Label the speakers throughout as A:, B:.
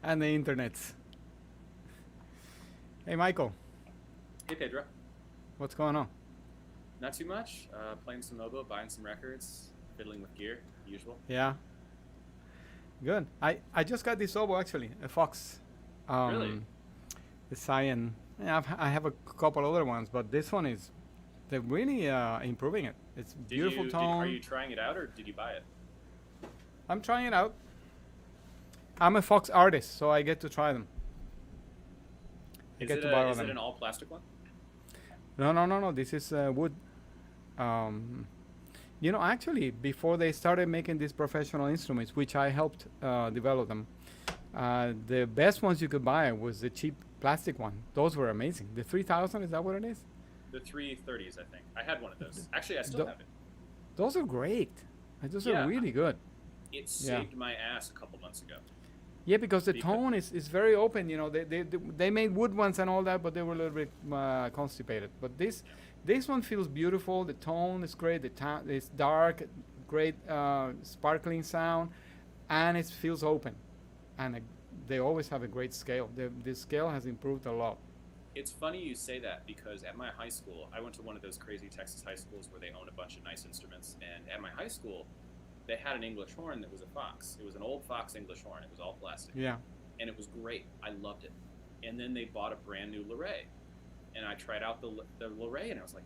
A: and the internets. Hey, Michael,
B: Hey Pedro,
A: what's going on?
B: not too much. Playing some Mobo, buying some records, fiddling with gear, usual.
A: Yeah, good. I just got this oboe actually, a Fox,
B: Really?
A: um, the Cyan. Yeah, I have a couple other ones, but this one is they're really improving it. It's beautiful
B: Are
A: tone.
B: you trying it out or did you buy it?
A: I'm trying it out. I'm a Fox artist, so I get to try them. I get to borrow
B: Is it
A: them.
B: an all plastic one?
A: No, no, no, no. This is wood. Um, actually, before they started making these professional instruments, which I helped develop them, the best ones you could buy was the cheap plastic one. Those were amazing. The 3000, is that what it is?
B: The 330s, I think. I had one of those. Actually, I still
A: Th-
B: have it.
A: those are great. Those are
B: Yeah,
A: really good.
B: it
A: Yeah.
B: saved my ass a couple months ago.
A: Yeah, because the
B: Because
A: tone is very open. They made wood ones and all that, but they were a little bit constipated. But
B: yeah,
A: this one feels beautiful. The tone is great. It's dark, great sparkling sound, and it feels open. And they always have a great scale. The scale has improved a lot.
B: it's funny you say that because at my high school, I went to one of those crazy Texas high schools where they own a bunch of nice instruments. And at my high school, they had an English horn that was a Fox. It was an old Fox English horn. It was all plastic.
A: Yeah.
B: And it was great. I loved it. And then they bought a brand new Luray, and I tried out the Luray, and I was like,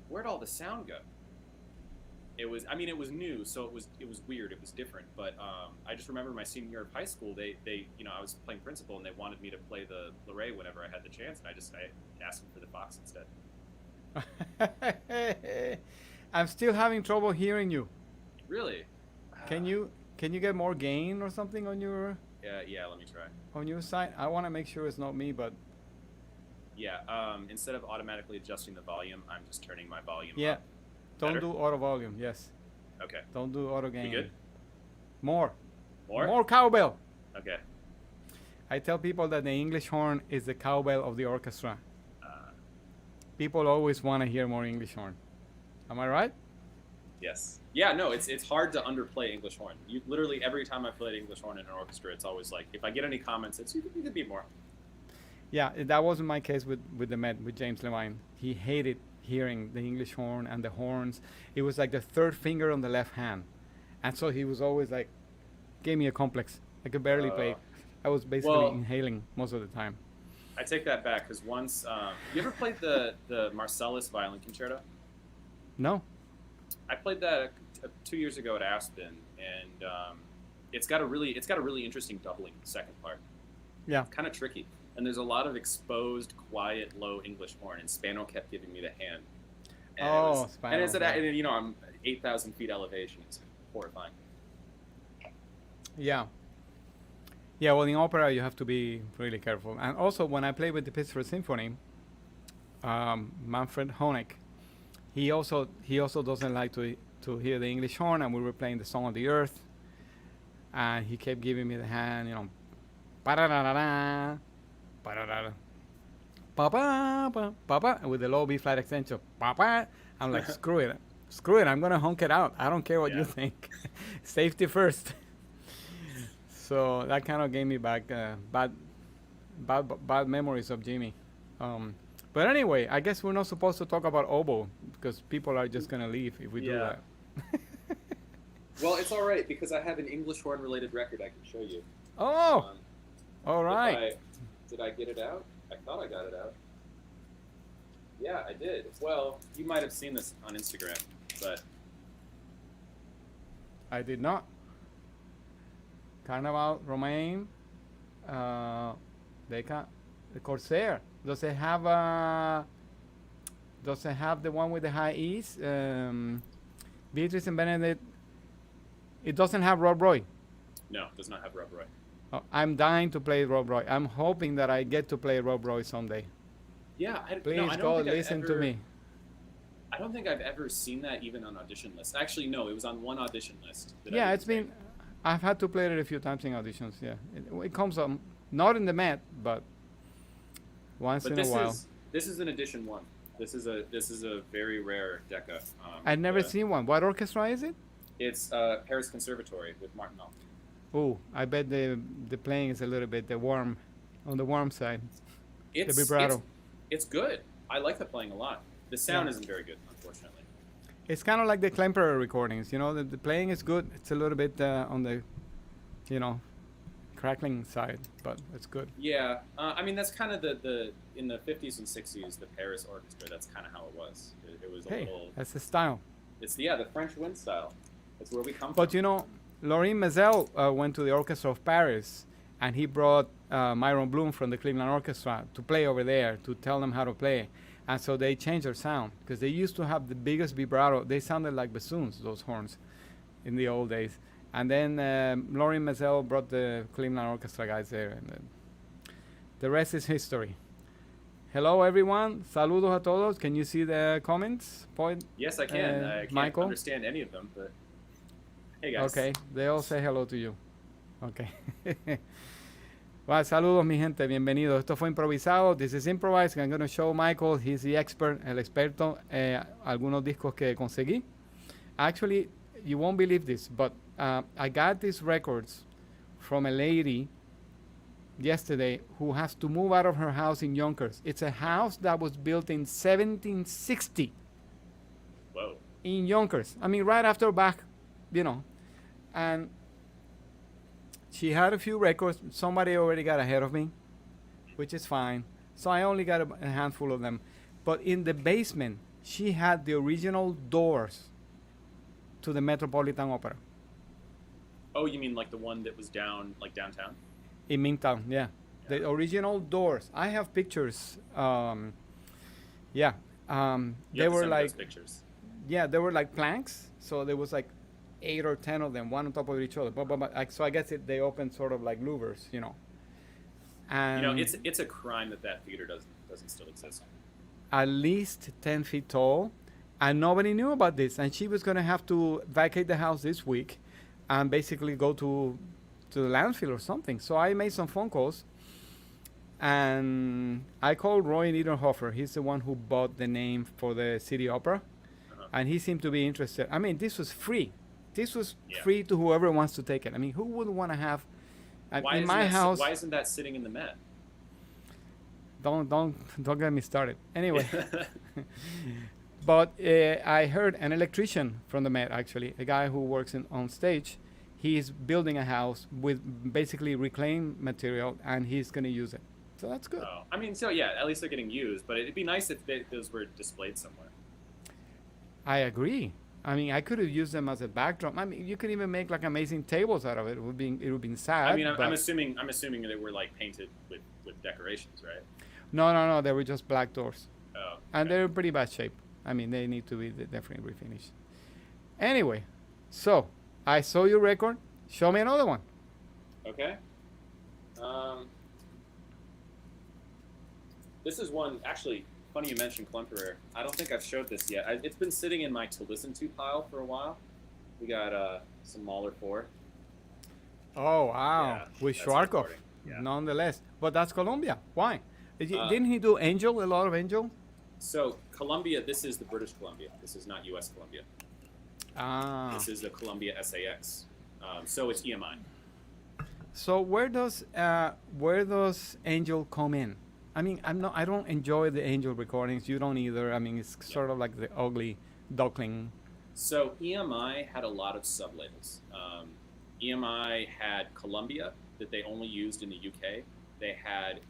B: "Where'd all the sound go?" It was new, so it was weird. It was different. But I just remember my senior year of high school, I was playing principal, and they wanted me to play the Luray whenever I had the chance, and I asked them for the Fox instead.
A: I'm still having trouble hearing you.
B: Really?
A: Can you can you get more gain or something on
B: Yeah, yeah. Let me try.
A: your side? I want to make sure it's not me, but
B: Yeah. Instead of automatically adjusting the volume, I'm just turning my volume
A: yeah,
B: up.
A: don't
B: Better?
A: do auto volume. Yes,
B: Okay.
A: don't do auto
B: We
A: gain.
B: good?
A: More,
B: More?
A: more cowbell.
B: Okay.
A: I tell people that the English horn is the cowbell of the orchestra.
B: Uh,
A: People always want to hear more English horn. Am I right?
B: Yes. Yeah, no, it's hard to underplay English horn. You literally every time I played English horn in an orchestra, it's always like if I get any comments, you could be more.
A: Yeah, that wasn't my case with the Met with James Levine. He hated hearing the English horn and the horns. It was like the third finger on the left hand, and so he was always like, gave me a complex. I could barely play. I was basically
B: Well,
A: inhaling most of the time.
B: I take that back because once you ever played the Marcellus violin concerto?
A: No.
B: I played that 2 years ago at Aspen, and it's got a really interesting doubling second part.
A: Yeah.
B: Kind of tricky, and there's a lot of exposed, quiet, low English horn, and Spano kept giving me the hand. And
A: Oh,
B: and
A: Spano.
B: it's at
A: Yeah.
B: and, I'm 8,000 feet elevation. It's horrifying.
A: Yeah. Yeah. Well, in opera, you have to be really careful. And also, when I play with the Pittsburgh Symphony, Manfred Honeck, he also doesn't like to hear the English horn, and we were playing the Song of the Earth, and he kept giving me the hand, pa-da-da-da-da, pa-da-da-da, pa-pa, pa-pa, with the low B flat extension, pa-pa. I'm like, screw it, I'm gonna honk it out. I don't care what you
B: Yeah.
A: think. Safety first. So that kind of gave me back bad memories of Jimmy. Um, but anyway, I guess we're not supposed to talk about oboe because people are just gonna leave if we do
B: Yeah.
A: that.
B: Well, it's all right because I have an English horn related record I can show you.
A: Oh,
B: Um,
A: all right.
B: did I get it out? I thought I got it out. Yeah, I did. Well, you might have seen this on Instagram, but
A: I did not. Carnaval, Romaine, Decca, the Corsair. Does it have the one with the high E's? Beatrice and Benedict. It doesn't have Rob Roy.
B: no, does not have Rob Roy.
A: Oh, I'm dying to play Rob Roy. I'm hoping that I get to play Rob Roy someday.
B: Yeah,
A: Please,
B: no, I don't
A: God,
B: think I've
A: listen to
B: ever-
A: me.
B: I don't think I've ever seen that even on audition lists. Actually, no, it was on one audition list. That I
A: Yeah,
B: didn't
A: it's been. I've had to play it a few times in auditions. Yeah, it comes up not in the Met, but once
B: But
A: in a while.
B: this is an edition one. This is a very rare Decca.
A: I've never
B: the-
A: seen one. What orchestra is it?
B: It's Paris Conservatory with Martinal.
A: Ooh, I bet the playing is a little bit on the warm side. The
B: It's
A: vibrato.
B: it's good. I like the playing a lot. The
A: Yeah.
B: sound isn't very good, unfortunately.
A: It's kind of like the Klemperer recordings. The playing is good. It's a little bit on the, you know, crackling side, but it's good.
B: Yeah, I mean that's kind of the in the 50s and 60s, the Paris orchestra. That's kind of how it was. It was a
A: Hey,
B: little.
A: that's the style.
B: It's the French wind style. That's where we come
A: But
B: from.
A: Laurent Mazel went to the Orchestra of Paris, and he brought Myron Bloom from the Cleveland Orchestra to play over there to tell them how to play. And so they changed their sound because they used to have the biggest vibrato. They sounded like bassoons, those horns, in the old days. And then Laurent Mazel brought the Cleveland Orchestra guys there, and the rest is history. Hello, everyone. Saludos a todos. Can you see the comments?
B: Yes, I can. I can't
A: Michael?
B: understand any of them, but hey guys.
A: Okay, they all say hello to you. Okay. Well, saludos, mi gente. Bienvenidos. Esto fue improvisado. This is improvised. I'm going to show Michael. He's the expert, el experto. Algunos discos que conseguí. Actually, you won't believe this, but I got these records from a lady yesterday who has to move out of her house in Yonkers. It's a house that was built in 1760
B: Whoa.
A: in Yonkers. I mean, right after back, and she had a few records. Somebody already got ahead of me, which is fine. So I only got a handful of them. But in the basement, she had the original doors to the Metropolitan Opera
B: Oh, you mean like the one that was downtown?
A: in Midtown. Yeah, the original doors. I have pictures. Yeah,
B: You
A: they
B: have to
A: were
B: send me
A: like
B: those pictures.
A: they were like planks. So there was like 8 or 10 of them, one on top of each other. So I guess they opened sort of like louvers, And
B: It's a crime that theater doesn't still exist.
A: at least 10 feet tall, and nobody knew about this. And she was going to have to vacate the house this week and basically go to the landfill or something. So I made some phone calls, and I called Roy Niederhofer. He's the one who bought the name for the City Opera,
B: Uh-huh.
A: and he seemed to be interested. I mean, this was free. This was
B: Yeah.
A: free to whoever wants to take it. I mean, who would want to have in my house?
B: Why isn't that sitting in the Met?
A: Don't get me started. Anyway, but I heard an electrician from the Met, actually, a guy who works on stage. He's building a house with basically reclaimed material, and he's going to use it. So that's good.
B: Oh, I mean, so yeah, at least they're getting used. But it'd be nice if those were displayed somewhere.
A: I agree. I mean, I could have used them as a backdrop. I mean, you could even make like amazing tables out of it. It would be sad.
B: I mean, I'm assuming they were like painted with decorations, right?
A: No. They were just black doors,
B: Oh,
A: and
B: okay.
A: they're in pretty bad shape. I mean, they need to be definitely refinished. Anyway, so I saw your record. Show me another one.
B: Okay. This is one, actually, funny you mentioned Klemperer. I don't think I've showed this yet. It's been sitting in my to listen to pile for a while. We got some Mahler 4.
A: Oh wow,
B: Yeah,
A: with
B: that's
A: Schwarzkopf,
B: recording. Yeah.
A: nonetheless. But that's Colombia. Why?
B: Uh,
A: Didn't he do Angel? A lot of Angel.
B: So, Columbia, this is the British Columbia. This is not U.S. Columbia.
A: Ah.
B: This is the Columbia SAX. So it's EMI.
A: So where does Angel come in? I mean, I don't enjoy the Angel recordings. You don't either. I mean, it's sort of like the ugly duckling.
B: So EMI had a lot of sublabels. EMI had Columbia that they only used in the UK. They had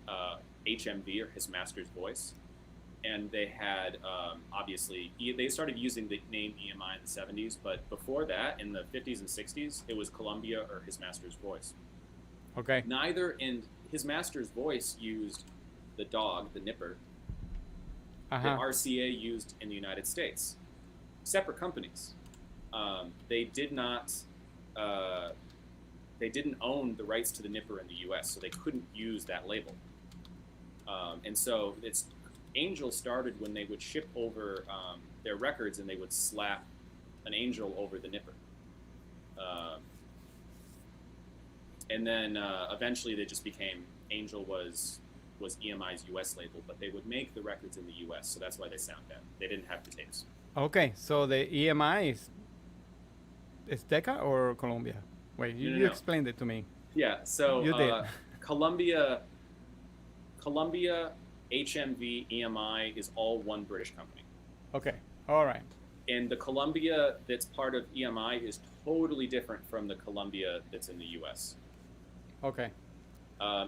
B: HMV, or His Master's Voice, and they had obviously they started using the name EMI in the 70s, but before that, in the 50s and 60s, it was Columbia or His Master's Voice.
A: Okay.
B: Neither, and His Master's Voice used the dog, the nipper, that RCA used in the United States. Separate companies. They didn't own the rights to the nipper in the U.S., so they couldn't use that label. And so Angel started when they would ship over their records, and they would slap an Angel over the nipper. And then eventually they just became Angel was EMI's U.S. label, but they would make the records in the U.S., so that's why they sound bad. They didn't have the tapes.
A: Okay. So the EMI is Decca or Colombia? Wait,
B: No, no,
A: you
B: no.
A: explained it to me.
B: Yeah. So
A: You did.
B: Columbia, HMV, EMI is all one British company.
A: Okay. All right.
B: And the Columbia that's part of EMI is totally different from the Columbia that's in the U.S.
A: Okay.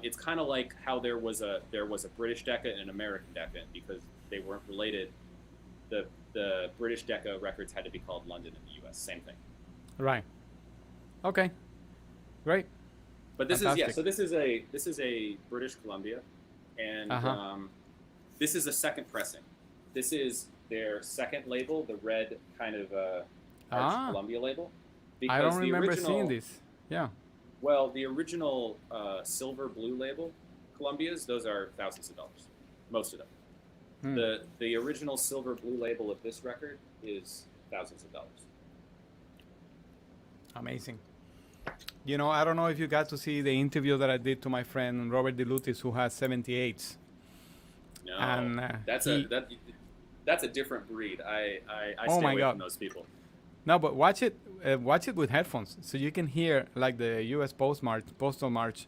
B: It's kind of like how there was a British Decca and an American Decca because they weren't related. The British Decca records had to be called London in the U.S. Same thing.
A: Right. Okay. Great.
B: But this
A: Fantastic.
B: is so this is a British Columbia, and this is a second pressing. This is their second label, the red kind of arch Columbia label.
A: I don't
B: the
A: remember
B: original,
A: seeing this. Yeah.
B: Well, the original silver blue label Columbias, those are thousands of dollars, most of them. The original silver blue label of this record is thousands of dollars.
A: Amazing. You know, I don't know if you got to see the interview that I did to my friend Robert DeLutis, who has 78s.
B: No,
A: And
B: that's a different breed. I
A: Oh
B: stay
A: my
B: away
A: God.
B: from those people.
A: No, but watch it with headphones, so you can hear like the U.S. Postal March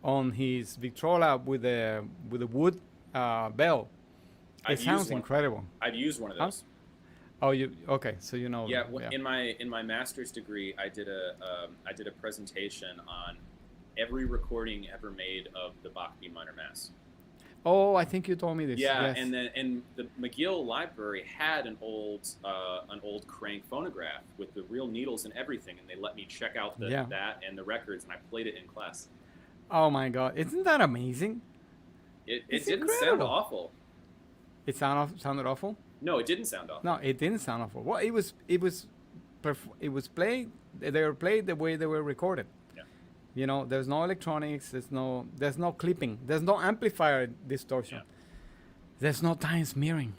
A: on his Victrola with the wood bell. It sounds incredible.
B: I've used one of those.
A: Oh, you okay? So you know.
B: Yeah, in my master's degree, I did a presentation on every recording ever made of the Bach B minor Mass.
A: Oh, I think you told me this.
B: Yeah,
A: yes.
B: and the McGill Library had an old crank phonograph with the real needles and everything, and they let me check out that and the records, and I played it in class.
A: Oh my God, isn't that amazing?
B: It didn't sound awful.
A: It sounded awful?
B: No, it didn't sound awful.
A: No, it didn't sound awful. Well, it was played. They were played the way they were recorded.
B: Yeah.
A: You know, there's no electronics. There's no clipping. There's no amplifier distortion.
B: Yeah.
A: There's no time smearing.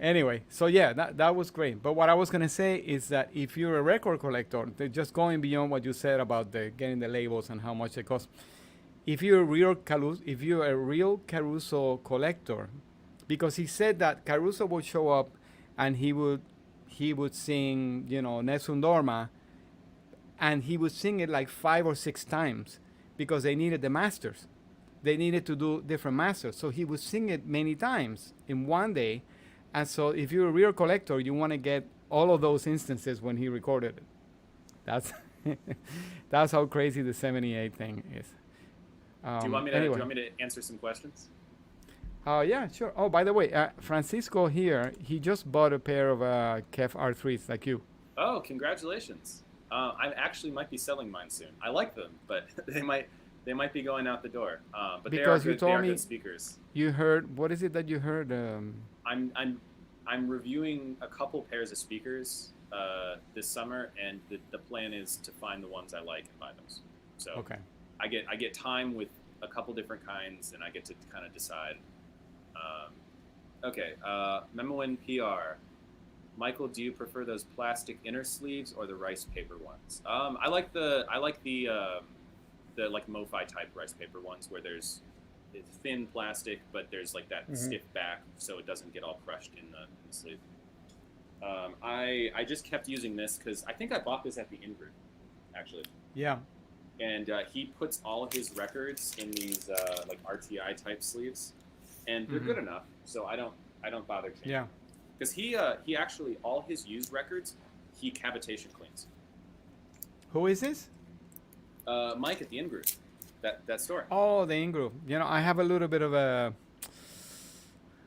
A: Anyway, so yeah, that was great. But what I was gonna say is that if you're a record collector, just going beyond what you said about getting the labels and how much they cost. If you're a real Caruso collector, because he said that Caruso would show up and he would sing, you know, Nessun Dorma, and he would sing it like 5 or 6 times because they needed the masters. They needed to do different masters. So he would sing it many times in one day. And so if you're a real collector, you want to get all of those instances when he recorded it. That's that's how crazy the 78 thing is.
B: Do you want me to answer some questions?
A: Yeah, sure. Oh, by the way, Francisco here, he just bought a pair of Kef R3s like you.
B: Oh, congratulations! I actually might be selling mine soon. I like them, but they might be going out the door. But
A: because
B: they are good speakers.
A: You heard, what is it that you heard?
B: I'm reviewing a couple pairs of speakers this summer, and the plan is to find the ones I like and buy those. So
A: okay.
B: I get time with a couple different kinds, and I get to kind of decide. Okay, Memo in PR. Michael, do you prefer those plastic inner sleeves or the rice paper ones? I like the like MoFi type rice paper ones where it's thin plastic, but there's like that stiff back, so it doesn't get all crushed in the sleeve. I just kept using this because I think I bought this at the in-group, actually.
A: Yeah.
B: And he puts all of his records in these like RTI type sleeves, and they're good enough, so I don't bother changing.
A: Yeah.
B: Because he actually, all his used records, he cavitation cleans.
A: Who is this?
B: Mike at the in-group, that store.
A: Oh, the in-group. You know, I have a little bit of a,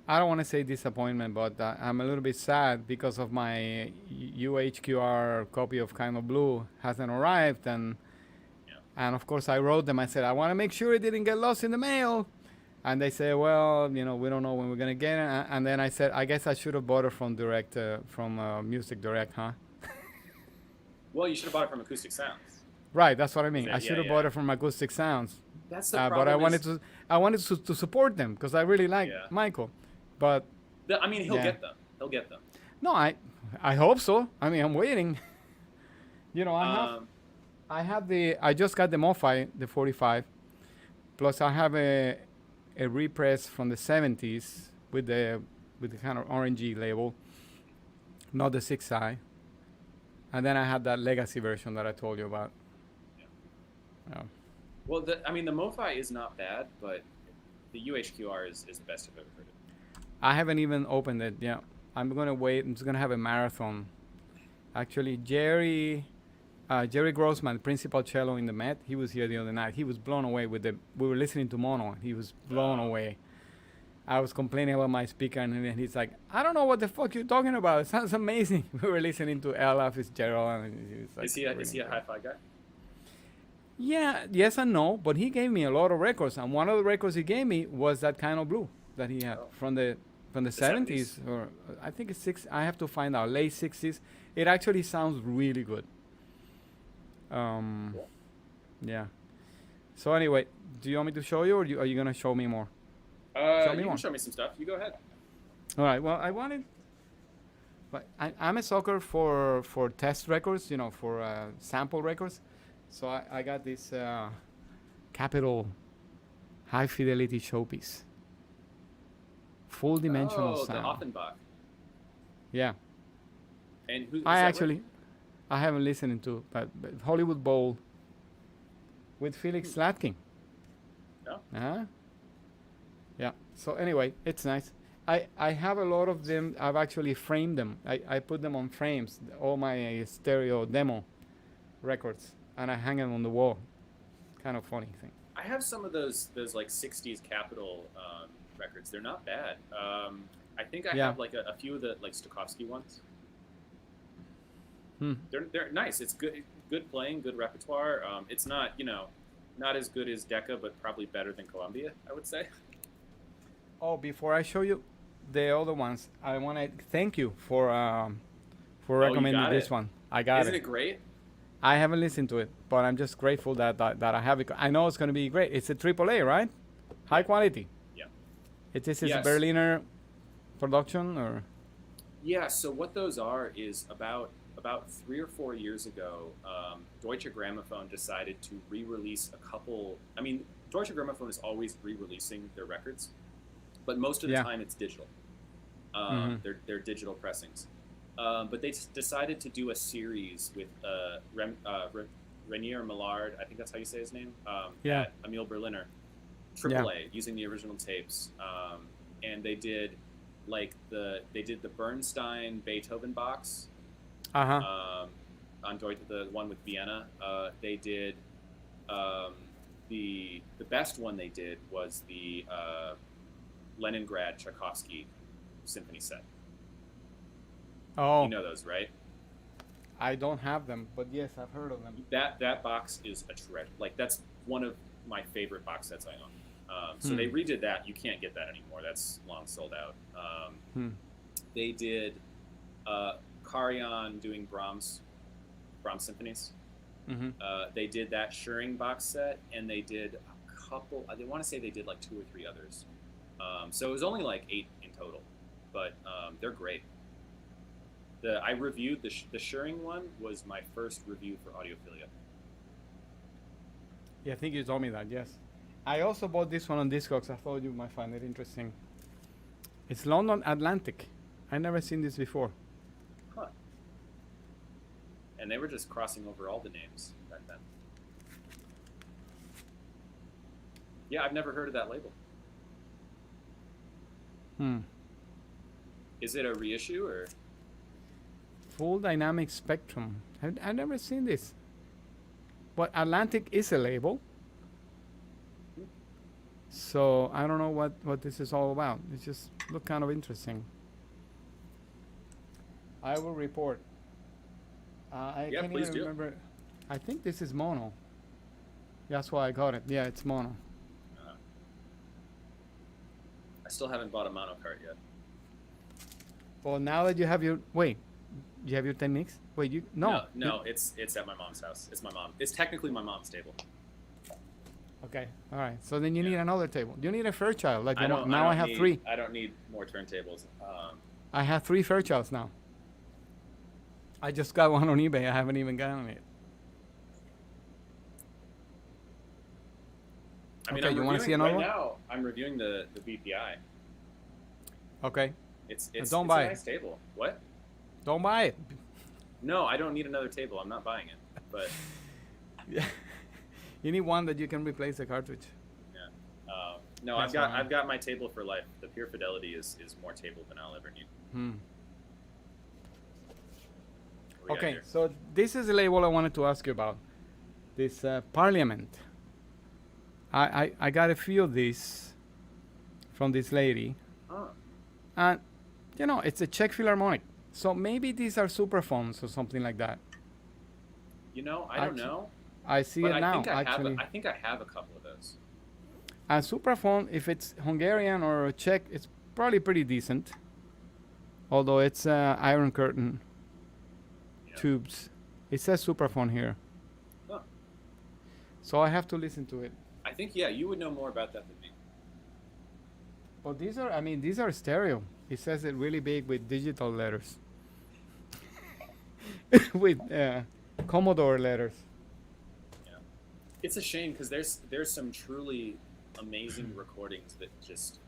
A: I don't want to say disappointment, but I'm a little bit sad because of my UHQR copy of Kind of Blue hasn't arrived, and of course I wrote them. I said I want to make sure it didn't get lost in the mail, and they say, well, you know, we don't know when we're gonna get it. And then I said, I guess I should have bought it from Music Direct, huh?
B: Well, you should have bought it from Acoustic Sounds.
A: Right, that's what I mean. I should have bought it from Acoustic Sounds.
B: That's the problem.
A: But I wanted to support them because I really like Michael. But
B: I mean, he'll get them. He'll get them.
A: No, I hope so. I mean, I'm waiting. You know, I just got the MoFi, the 45. Plus, I have a repress from the 70s with the kind of orangey label, not the 6i. And then I had that legacy version that I told you about.
B: Yeah.
A: Yeah.
B: Well, the MoFi is not bad, but the UHQR is the best I've ever heard it.
A: I haven't even opened it. Yeah, I'm gonna wait. I'm just gonna have a marathon. Actually, Jerry Grossman, principal cello in the Met, he was here the other night. He was blown away with the. We were listening to mono. He was blown away. I was complaining about my speaker, and then he's like, "I don't know what the fuck you're talking about. It sounds amazing." We were listening to Ella Fitzgerald, and he was like,
B: Is he a hi-fi guy?
A: Yeah, yes and no, but he gave me a lot of records, and one of the records he gave me was that kind of blue that he had from the 70s, or I think it's I have to find out, late 60s. It actually sounds really good.
B: Cool.
A: Yeah. So anyway, do you want me to show you, or are you gonna show me more?
B: You can show me some stuff. You go ahead.
A: All right. Well, I wanted. But I'm a sucker for test records, for sample records. So I got this Capital high fidelity showpiece. Full dimensional sound.
B: The Offenbach.
A: Yeah.
B: And who?
A: I haven't listened to, but Hollywood Bowl with Felix Slatkin.
B: No.
A: Uh-huh. Yeah. So anyway, it's nice. I have a lot of them. I've actually framed them. I put them on frames, all my stereo demo records, and I hang them on the wall. Kind of funny thing.
B: I have some of those like 60s Capitol records. They're not bad. I think I have like a few of the like Stokowski ones. They're nice. It's good playing, good repertoire. It's not not as good as Decca, but probably better than Columbia, I would say.
A: Oh, before I show you the other ones, I want to thank you for recommending this one. I got it.
B: Isn't it great?
A: I haven't listened to it, but I'm just grateful that I have it. I know it's going to be great. It's a AAA, right? High quality.
B: Yeah.
A: This is a Berliner production, or?
B: Yeah. So what those are is about 3 or 4 years ago, Deutsche Grammophon decided to re-release a couple. I mean, Deutsche Grammophon is always re-releasing their records, but most of the time it's digital. They're digital pressings. But they decided to do a series with Renier Millard, I think that's how you say his name. Emil Berliner, AAA, using the original tapes. And they did the Bernstein Beethoven box. On Deutsche, the one with Vienna. They did the best one they did was the Leningrad Tchaikovsky symphony set.
A: Oh,
B: you know those, right?
A: I don't have them, but yes, I've heard of them.
B: That box is a treasure. Like, that's one of my favorite box sets I own. So they redid that. You can't get that anymore. That's long sold out. They did Karajan doing Brahms symphonies. They did that Schering box set, and they did a couple. I want to say they did like 2 or 3 others. So it was only like 8 in total, but they're great. I reviewed the Schering one was my first review for Audiophilia.
A: Yeah, I think you told me that. Yes, I also bought this one on Discogs. I thought you might find it interesting. It's London Atlantic. I never seen this before.
B: Huh. And they were just crossing over all the names back then. Yeah, I've never heard of that label. Is it a reissue or?
A: Full Dynamic Spectrum. I've never seen this. But Atlantic is a label. So I don't know what this is all about. It just look kind of interesting. I will report. I can't even remember. I think this is mono. That's why I got it. Yeah, it's mono.
B: I still haven't bought a mono cart yet.
A: Well, now that you have your you have your techniques? Wait, you no,
B: it's at my mom's house. It's my mom. It's technically my mom's table.
A: Okay, all right. So then you need another table. You need a Fairchild. Like
B: I
A: have 3.
B: I don't need more turntables.
A: I have 3 Fairchilds now. I just got one on eBay. I haven't even gotten it.
B: I mean,
A: okay, you want to see another one?
B: Right now, I'm reviewing the VPI.
A: Okay.
B: It's
A: don't buy
B: a nice table. What?
A: Don't buy it.
B: No, I don't need another table. I'm not buying it. But
A: Yeah. You need one that you can replace the cartridge.
B: yeah, no,
A: That's
B: I've got my table for life. The Pure Fidelity is more table than I'll ever need.
A: Hmm.
B: What we got
A: Okay,
B: here?
A: so this is the label I wanted to ask you about. This Parliament. I got a few of these from this lady.
B: Huh.
A: And, you know, it's a Czech Philharmonic. So maybe these are superphones or something like that.
B: You know, I don't know.
A: I see
B: But
A: it now,
B: think I
A: actually.
B: I think I have a couple of those.
A: A superphone, if it's Hungarian or Czech, it's probably pretty decent. Although it's Iron Curtain
B: Yeah.
A: tubes. It says superphone here.
B: Huh.
A: So I have to listen to it.
B: I think, yeah, you would know more about that than me.
A: Well, these are stereo. It says it really big with digital letters. With Commodore letters.
B: Yeah. It's a shame because there's some truly amazing recordings that just,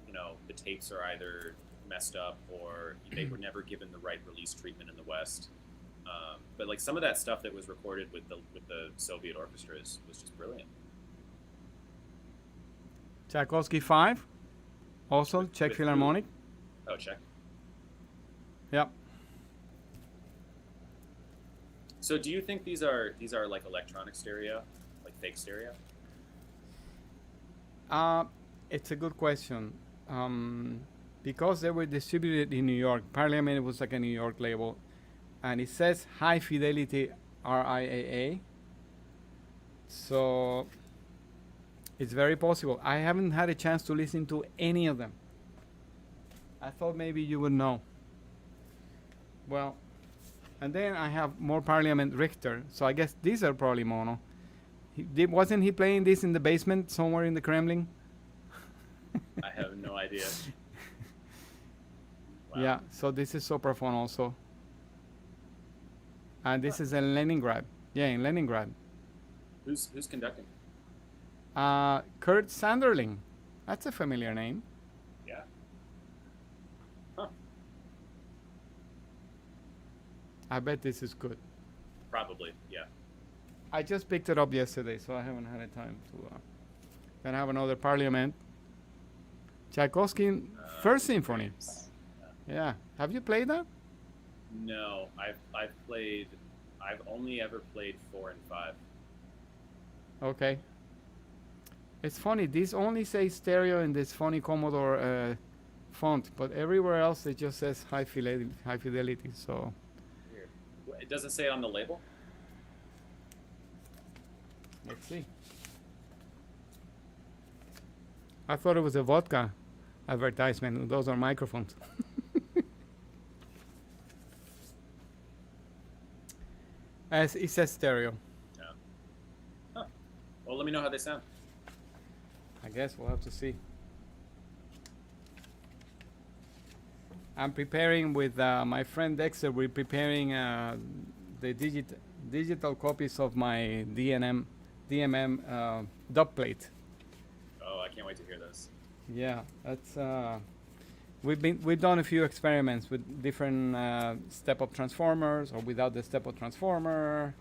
B: you know, the tapes are either messed up or they were never given the right release treatment in the West. But like some of that stuff that was recorded with the Soviet orchestras was just brilliant.
A: Tchaikovsky 5. Also Czech
B: with who?
A: Philharmonic.
B: Oh, check.
A: Yep.
B: So do you think these are like electronic stereo, like fake stereo?
A: It's a good question. Because they were distributed in New York, Parliament was like a New York label, and it says High Fidelity RIAA. So it's very possible. I haven't had a chance to listen to any of them. I thought maybe you would know. Well, and then I have more Parliament Richter. So I guess these are probably mono. Wasn't he playing this in the basement somewhere in the Kremlin?
B: I have no idea. Wow.
A: Yeah, so this is Sopraphone also. And this is in Leningrad. Yeah, in Leningrad.
B: Who's conducting?
A: Kurt Sanderling. That's a familiar name.
B: Yeah. Huh.
A: I bet this is good.
B: Probably. Yeah.
A: I just picked it up yesterday, so I haven't had a time to. Then I have another Parliament. Tchaikovsky First Symphony. Yeah. Have you played that?
B: No, I've only ever played 4 and 5.
A: Okay. It's funny. These only say stereo in this funny Commodore font, but everywhere else it just says high fidelity. High fidelity. So.
B: Weird. It doesn't say it on the label.
A: Let's see. I thought it was a vodka advertisement. Those are microphones. As it says stereo.
B: Yeah. Huh. Well, let me know how they sound.
A: I guess we'll have to see. I'm preparing with my friend Dexter. We're preparing the digital copies of my DMM dub plate.
B: Oh, I can't wait to hear this.
A: Yeah, that's we've done a few experiments with different step-up transformers or without the step-up transformer.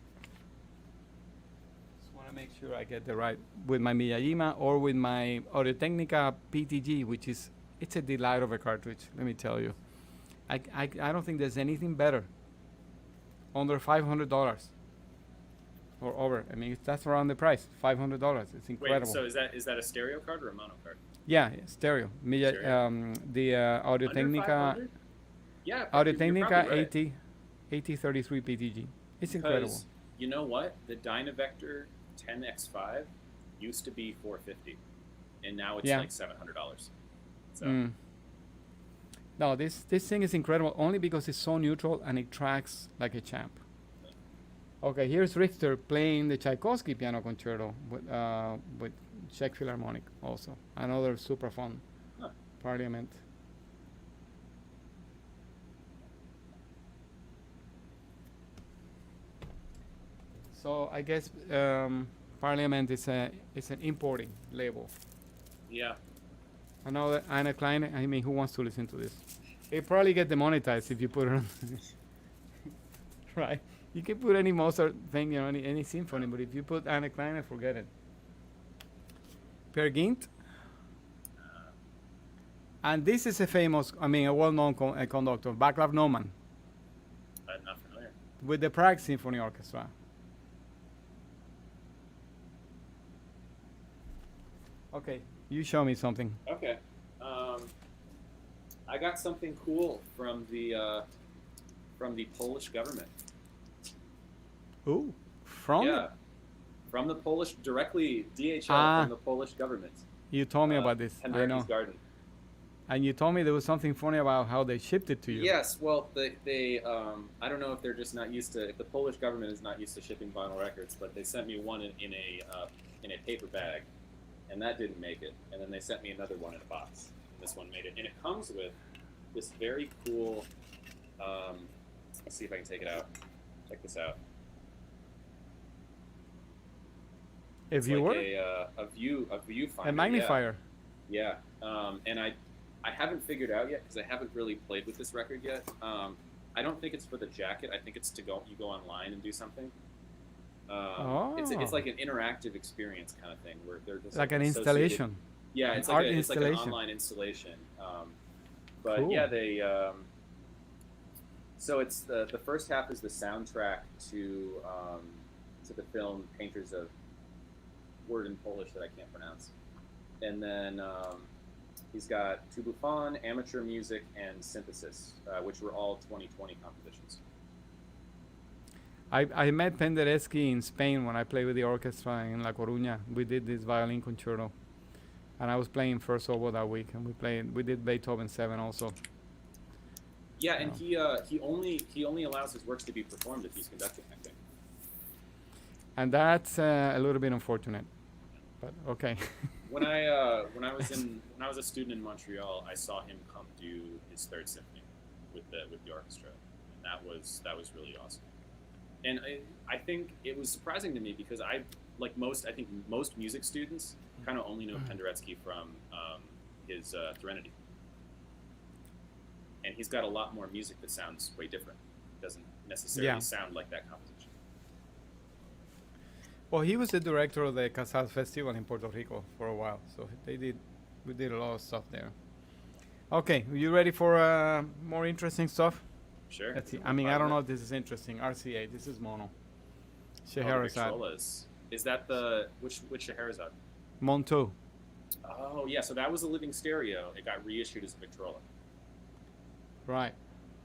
A: Just want to make sure I get the right with my Miyajima or with my Audio-Technica PTG, which is it's a delight of a cartridge. Let me tell you, I don't think there's anything better under $500 or over. I mean, that's around the price, $500. It's incredible.
B: Wait, so is that a stereo card or a mono card?
A: Yeah, stereo.
B: Stereo.
A: The Audio-Technica,
B: Yeah,
A: Audio-Technica 8033 PTG. It's incredible.
B: Because you know what? The Dynavector 10X5 used to be $450, and now it's like $700. So
A: No, this thing is incredible only because it's so neutral and it tracks like a champ. Okay, here's Richter playing the Tchaikovsky piano concerto with Czech Philharmonic also. Another super fun Parliament. So I guess Parliament is an importing label.
B: Yeah.
A: Another Anna Klein. I mean, who wants to listen to this? It probably get demonetized if you put it on. Right. You can put any Mozart thing, any symphony, but if you put Anne Klein, forget it. Per Gint. And this is a famous, a well-known conductor, Václav Naumann,
B: I'm not familiar.
A: with the Prague Symphony Orchestra. Okay, you show me something.
B: Okay. I got something cool from the Polish government.
A: Ooh, from?
B: Yeah, from the Polish, directly DHL from the Polish government.
A: You told me about this. I know.
B: Henry's Garden.
A: And you told me there was something funny about how they shipped it to you.
B: Yes, well, they I don't know if they're just not used to, if the Polish government is not used to shipping vinyl records, but they sent me one in a paper bag, and that didn't make it. And then they sent me another one in a box, and this one made it. And it comes with this very cool. Let's see if I can take it out. Check this out.
A: A viewer?
B: Like a viewfinder.
A: A magnifier.
B: Yeah. And I haven't figured out yet because I haven't really played with this record yet. I don't think it's for the jacket. I think it's to go online and do something. It's like an interactive experience kind of thing where they're just
A: like an
B: associated.
A: installation.
B: Yeah, it's like an online installation. But
A: cool.
B: yeah, they. So it's the first half is the soundtrack to the film Painters of word in Polish that I can't pronounce, and then he's got Tu Buffon, amateur music, and synthesis, which were all 2020 compositions.
A: I met Penderecki in Spain when I played with the orchestra in La Coruña. We did this violin concerto, and I was playing first oboe that week, and we did Beethoven 7 also.
B: Yeah, and he only allows his works to be performed if he's conducting, I think.
A: And that's a little bit unfortunate, but okay.
B: When I was a student in Montreal, I saw him come do his third symphony with the orchestra, and that was really awesome. And I think it was surprising to me because I think most music students kind of only know Penderecki from his Threnody. And he's got a lot more music that sounds way different. It doesn't necessarily sound like that composition.
A: Well, he was the director of the Casal Festival in Puerto Rico for a while, so we did a lot of stuff there. Okay, are you ready for more interesting stuff?
B: Sure.
A: Let's see. I don't know if this is interesting. RCA, this is mono. Scheherazade.
B: Is that which Scheherazade?
A: Monteau.
B: Oh yeah, so that was a living stereo. It got reissued as a Victrola.
A: Right.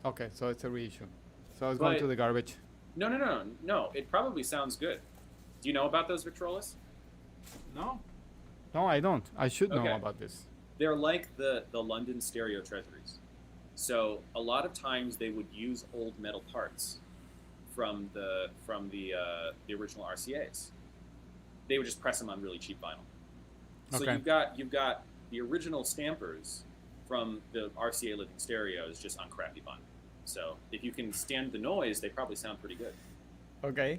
A: Okay, so it's a reissue. So it's going to the garbage.
B: No. It probably sounds good. Do you know about those Victrolas?
A: No. No, I don't. I should know about this.
B: They're like the London stereo treasuries. So a lot of times they would use old metal parts from the original RCAs. They would just press them on really cheap vinyl. So you've got the original stampers from the RCA living stereos just on crappy vinyl. So if you can stand the noise, they probably sound pretty good.
A: Okay.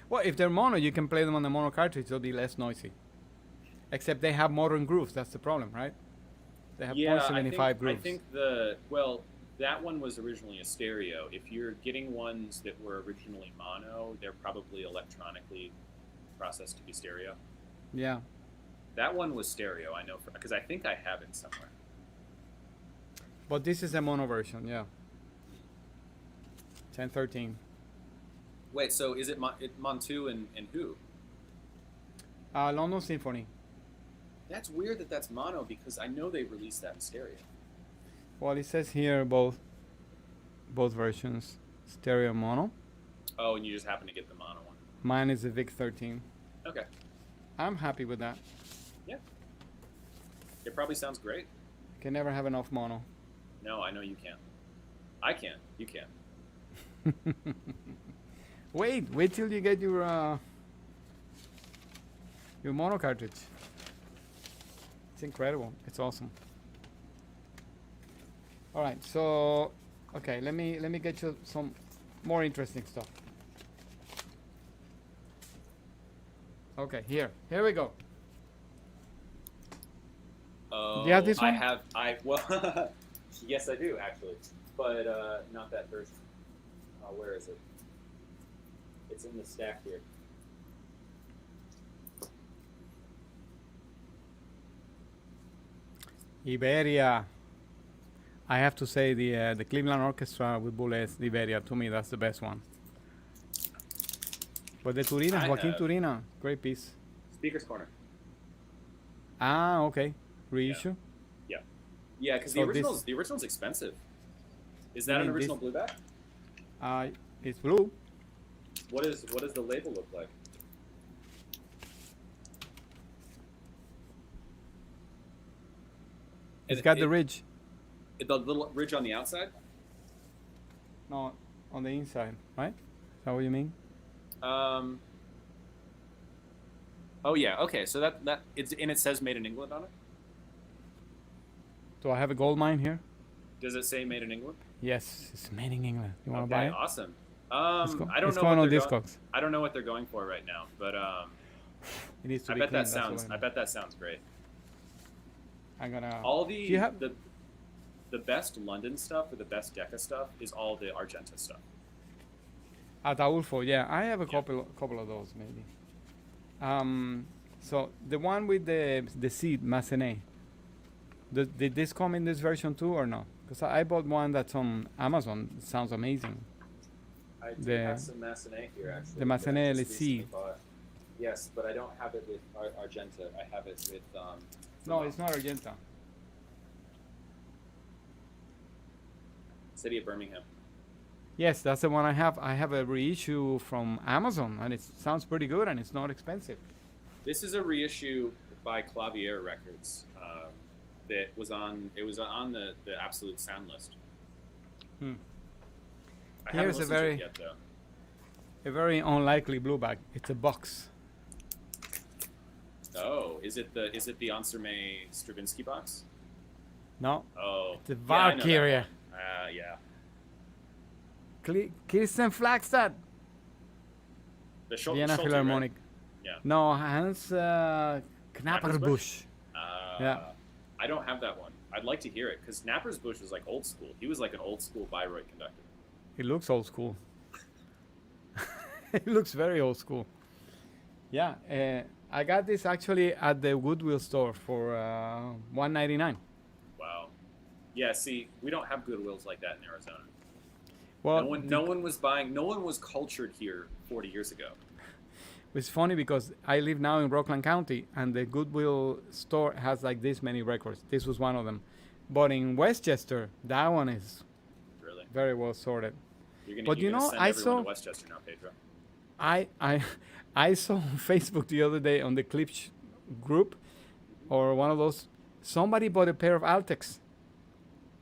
A: Well, if they're mono, you can play them on the mono cartridge. They'll be less noisy. Except they have modern grooves. That's the problem, right? They have 0.75 grooves.
B: I think that one was originally a stereo. If you're getting ones that were originally mono, they're probably electronically processed to be stereo.
A: Yeah.
B: That one was stereo, I know, because I think I have it somewhere.
A: But this is a mono version, yeah. 1013.
B: Wait, so is it Montu and who?
A: London Symphony.
B: That's weird that that's mono because I know they released that in stereo.
A: Well, it says here both versions, stereo and mono.
B: Oh, and you just happen to get the mono one.
A: Mine is the VIC 13.
B: Okay.
A: I'm happy with that.
B: Yeah. It probably sounds great.
A: Can never have enough mono.
B: No, I know you can't. I can. You can.
A: Wait till you get your mono cartridge. It's incredible. It's awesome. All right, so okay, let me get you some more interesting stuff. Okay, here we go.
B: Oh,
A: do you have this one?
B: Yes, I do actually, but not that version. Where is it? It's in the stack here.
A: Iberia. I have to say the Cleveland Orchestra with Boulez, Iberia, to me that's the best one. But the Turina, Joaquin Turina, great piece.
B: Speaker's Corner.
A: Ah, okay. Reissue?
B: Yeah, because
A: So
B: the original's expensive. Is that an original blueback?
A: It's blue.
B: What does the label look like?
A: It's got the ridge.
B: The little ridge on the outside?
A: No, on the inside, right? Is that what you mean?
B: Oh yeah, okay. So that it's and it says made in England on it.
A: Do I have a gold mine here?
B: Does it say made in England?
A: Yes, it's made in England. You want to
B: Okay,
A: buy it?
B: awesome.
A: I
B: don't
A: it's
B: know
A: going
B: what
A: on
B: they're
A: Discogs.
B: I don't know what they're going for right now, but
A: It needs to
B: I
A: be
B: bet
A: clean,
B: that
A: that's all
B: sounds
A: I
B: I bet that sounds great.
A: I'm gonna.
B: All
A: Do you have?
B: the best London stuff or the best Decca stuff is all the Argenta stuff.
A: Ataulfo, yeah, I have a couple of those maybe. So the one with the seed Massenet. Did this come in this version too or no? Because I bought one that's on Amazon. It sounds amazing.
B: I do have some Massenet here actually.
A: The Massenet LC.
B: Yes, but I don't have it with Argenta. I have it with
A: No, it's not Argenta.
B: City of Birmingham.
A: Yes, that's the one I have. I have a reissue from Amazon, and it sounds pretty good, and it's not expensive.
B: This is a reissue by Clavier Records. That was on. It was on the Absolute Sound list.
A: Hmm.
B: I
A: Here's
B: haven't listened to it yet, though.
A: a very unlikely blueback. It's a box.
B: Oh, is it the Anserme Stravinsky box?
A: No.
B: Oh,
A: The
B: yeah, I know that
A: Valkyria.
B: one. Yeah.
A: Kirsten Flagstad.
B: The
A: Vienna
B: Schulte,
A: Philharmonic.
B: Right? Yeah.
A: No, Hans Knappersbusch. Yeah.
B: I don't have that one. I'd like to hear it because Knappersbusch was like old school. He was like an old school Bayreuth conductor.
A: He looks old school. He looks very old school. Yeah, I got this actually at the Goodwill store for $1.99.
B: Wow. Yeah. See, we don't have Goodwills like that in Arizona.
A: Well,
B: No one was buying. No one was cultured here 40 years ago.
A: it's funny because I live now in Rockland County, and the Goodwill store has like this many records. This was one of them. But in Westchester, that one is
B: Really.
A: very well sorted.
B: You're gonna,
A: But
B: you're
A: you
B: gonna
A: know,
B: send
A: I
B: everyone
A: saw-
B: to Westchester now, Pedro.
A: I saw on Facebook the other day on the Clips group, or one of those, somebody bought a pair of Altex,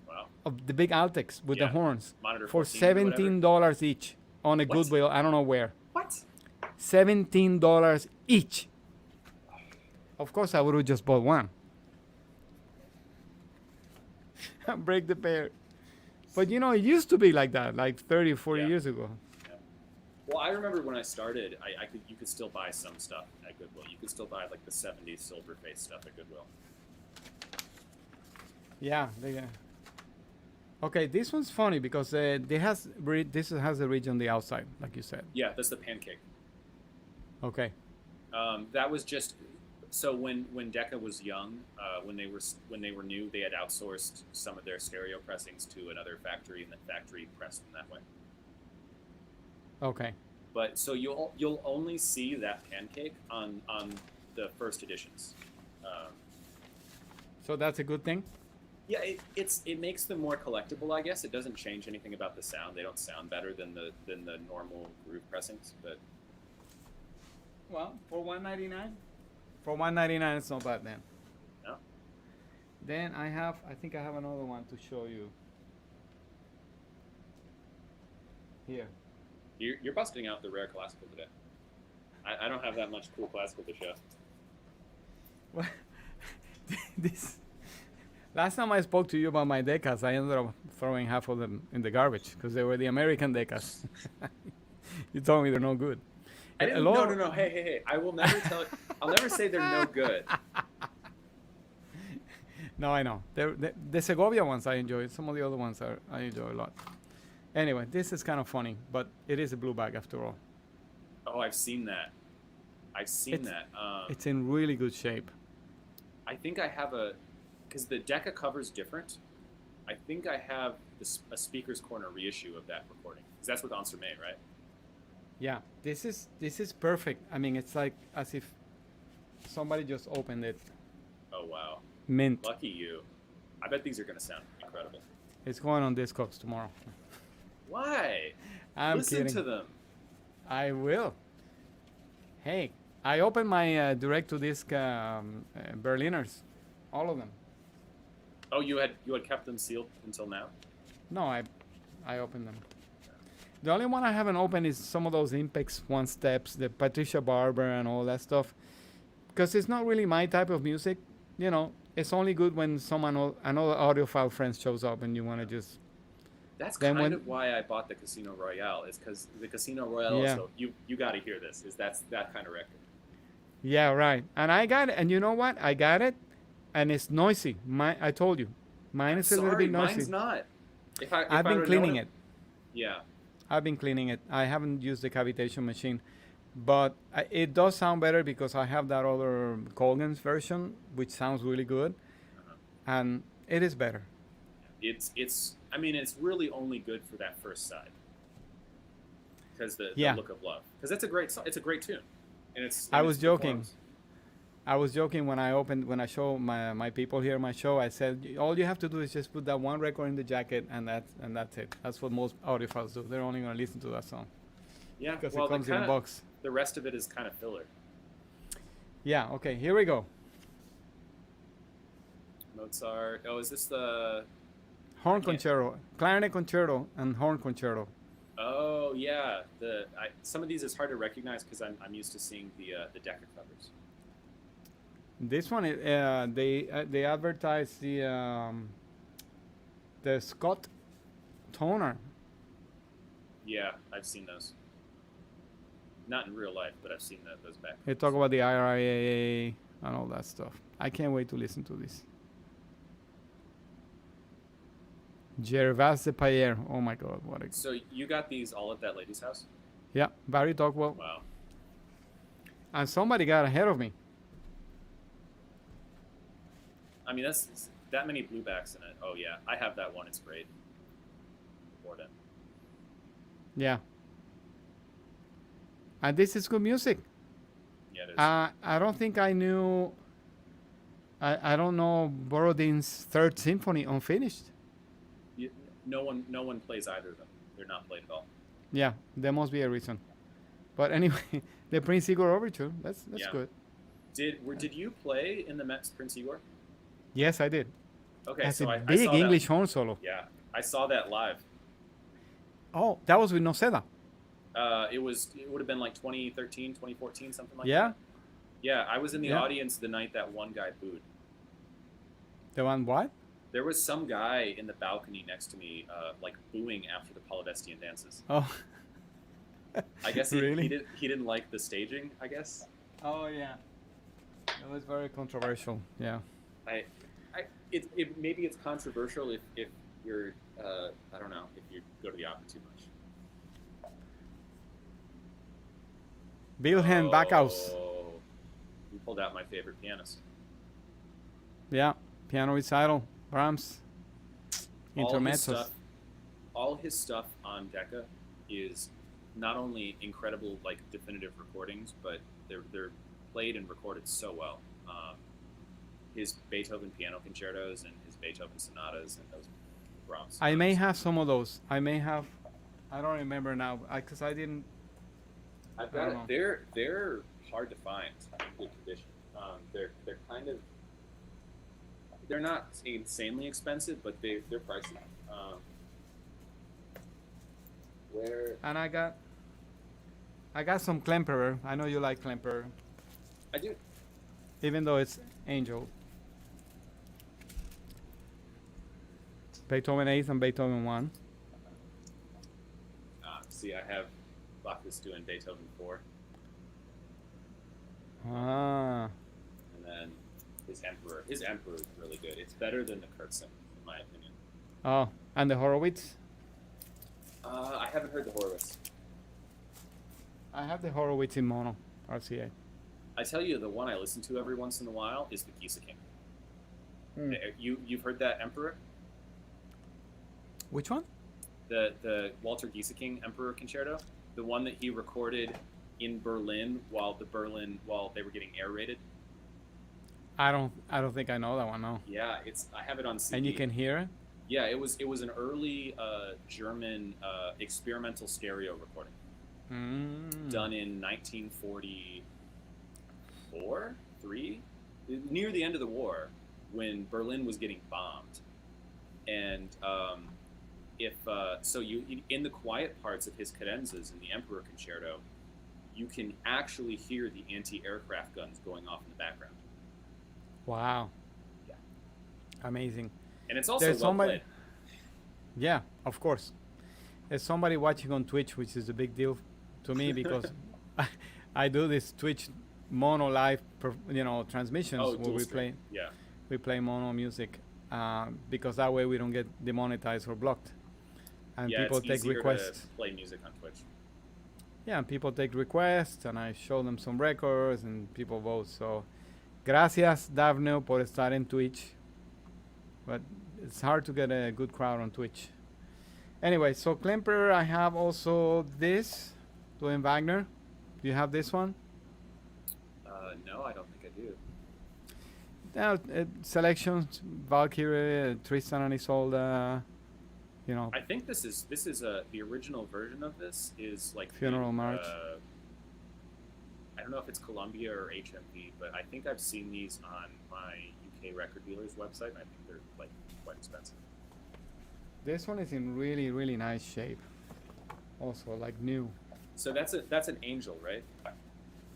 B: Wow.
A: of the big Altex with the
B: Yeah.
A: horns,
B: Monitor
A: for
B: 14 or whatever.
A: $17 each on a
B: What?
A: Goodwill. I don't know where.
B: What?
A: $17 each. Of course, I would have just bought one. Break the pair. But you know, it used to be like that, like 30, 40
B: Yeah.
A: years ago.
B: Well, I remember when I started, you could still buy some stuff at Goodwill. You could still buy like the 70s silver face stuff at Goodwill.
A: Yeah. Okay, this one's funny because this has a ridge on the outside, like you said.
B: Yeah, that's the pancake.
A: Okay.
B: That was just so when Decca was young, when they were new, they had outsourced some of their stereo pressings to another factory, and the factory pressed them that way.
A: Okay.
B: But so you'll only see that pancake on the first editions.
A: So that's a good thing.
B: Yeah, it makes them more collectible, I guess. It doesn't change anything about the sound. They don't sound better than the normal groove pressings, but
A: Well, for $1.99. For $1.99, it's not bad then.
B: no.
A: Then I think I have another one to show you. Here.
B: You're busting out the rare classical today. I don't have that much cool classical to show.
A: Well, this. Last time I spoke to you about my Deccas, I ended up throwing half of them in the garbage because they were the American Deccas. You told me they're no good.
B: I didn't, no. Hey. I will never I'll never say they're no good.
A: No, I know. The Segovia ones I enjoy. Some of the other ones I enjoy a lot. Anyway, this is kind of funny, but it is a blue bag after all.
B: Oh, I've seen that. I've seen
A: It's
B: that.
A: it's in really good shape.
B: I think I have because the Decca cover's different. I think I have a Speaker's Corner reissue of that recording. Because that's with Answer May, right?
A: Yeah, this is perfect. I mean, it's like as if somebody just opened it.
B: Oh, wow.
A: Mint.
B: Lucky you. I bet these are going to sound incredible.
A: It's going on Discogs tomorrow.
B: Why?
A: I'm
B: Listen
A: kidding.
B: to them.
A: I will. Hey, I opened my direct to disc Berliners, all of them.
B: Oh, you had kept them sealed until now?
A: No, I opened them. The only one I haven't opened is some of those Impex one steps, the Patricia Barber and all that stuff, because it's not really my type of music. You know, it's only good when another audiophile friend shows up and you want to just.
B: That's
A: Then
B: kind
A: when-
B: of why I bought the Casino Royale. Is because the Casino Royale.
A: Yeah.
B: So you got to hear this. That's that kind of record.
A: Yeah, right. And I got it, and you know what? I got it, and it's noisy. I told you, mine is a little
B: Sorry,
A: bit noisy.
B: mine's not. If
A: I've
B: I
A: been
B: would've
A: cleaning
B: known
A: it.
B: Yeah.
A: I've been cleaning it. I haven't used the cavitation machine, but it does sound better because I have that other Colgan's version, which sounds really good, and it is better.
B: It's. I mean, it's really only good for that first side. Because the
A: Yeah.
B: look of love. Because it's a great song. It's a great tune. And it's.
A: I
B: and
A: was
B: it's
A: joking.
B: performed.
A: I was joking when I show my people here my show. I said all you have to do is just put that one record in the jacket, and that's it. That's what most audiophiles do. They're only gonna listen to that song
B: Yeah.
A: because
B: Well,
A: it comes in a box.
B: the rest of it is kind of filler.
A: Yeah. Okay. Here we go.
B: Mozart. Oh, is this the?
A: Horn
B: Yeah.
A: concerto, clarinet concerto, and horn concerto.
B: Oh yeah. Some of these is hard to recognize because I'm used to seeing the Decca covers.
A: This one, they advertise the Scott toner.
B: Yeah, I've seen those. Not in real life, but I've seen those back.
A: They talk about the IRIAA and all that stuff. I can't wait to listen to this. Gervais de Payer. Oh my God, what a
B: So you got these all at that lady's house?
A: yeah. Barry Tocqueville,
B: Wow.
A: and somebody got ahead of me.
B: I mean, that's that many bluebacks in it. Oh yeah, I have that one. It's great. Important.
A: Yeah. And this is good music.
B: Yeah, it is.
A: I don't think I knew. I don't know Borodin's Third Symphony unfinished.
B: No one plays either of them. They're not played at all.
A: Yeah, there must be a reason. But anyway, the Prince Igor Overture. That's
B: Yeah.
A: good.
B: Did you play in the Met's Prince Igor?
A: Yes, I did.
B: Okay,
A: That's
B: so
A: a
B: I
A: big
B: saw
A: English
B: That,
A: horn solo.
B: yeah, I saw that live.
A: Oh, that was with Noceda.
B: It would have been like 2013, 2014, something like
A: Yeah,
B: that. Yeah, I was in the
A: Yeah.
B: audience the night that one guy booed.
A: the one what?
B: There was some guy in the balcony next to me, like booing after the Polovestian dances.
A: Oh,
B: I guess
A: Really?
B: he didn't like the staging. I guess
A: oh yeah. It was very controversial. Yeah.
B: it maybe it's controversial if you're I don't know if you go to the opera too much.
A: Wilhelm Backhaus.
B: Oh, you pulled out my favorite pianist.
A: Yeah. Piano recital. Brahms. Intermezzos.
B: All his stuff on Decca is not only incredible, like definitive recordings, but they're played and recorded so well. His Beethoven piano concertos and his Beethoven sonatas and those Brahms.
A: I may have some of those. I don't remember now because I didn't.
B: I've
A: I
B: got
A: don't
B: it. They're hard to find in good condition. They're kind of they're not insanely expensive, but they're pricey. Where
A: And I got some Klemperer. I know you like Klemperer,
B: I do.
A: even though it's Angel. Beethoven 8 and Beethoven 1.
B: See, I have Bacchus doing Beethoven 4,
A: Ah.
B: and then his Emperor. His Emperor is really good. It's better than the Kurtzen, in my opinion.
A: Oh, and the Horowitz.
B: I haven't heard the Horowitz.
A: I have the Horowitz in mono RCA.
B: I tell you, the one I listen to every once in a while is the Gisa King. You've heard that Emperor?
A: Which one?
B: The Walter Gisa King Emperor Concerto, the one that he recorded in Berlin while they were getting air raided.
A: I don't think I know that one. No.
B: Yeah, I have it on CD.
A: And you can hear it.
B: Yeah, it was an early German experimental stereo recording done in 1944, 3, near the end of the war, when Berlin was getting bombed, and in the quiet parts of his cadenzas in the Emperor Concerto, you can actually hear the anti-aircraft guns going off in the background.
A: Wow.
B: Yeah.
A: Amazing.
B: And it's also well played.
A: Yeah, of course. There's somebody watching on Twitch, which is a big deal to me because I do this Twitch mono live, transmissions where we play mono music because that way we don't get demonetized or blocked. And people
B: it's
A: take
B: easier
A: requests.
B: to play music on Twitch.
A: Yeah, and people take requests, and I show them some records, and people vote. So, gracias, Daphne, por estar en Twitch. But it's hard to get a good crowd on Twitch. Anyway, so Klemperer, I have also this, doing Wagner. Do you have this one?
B: No, I don't think I do.
A: Selections, Valkyrie, Tristan and Isolde.
B: I think this is the original version of this is like
A: Funeral March.
B: I don't know if it's Columbia or HMV, but I think I've seen these on my UK record dealer's website, and I think they're like quite expensive.
A: This one is in really, really nice shape. Also, like new.
B: So that's an Angel, right?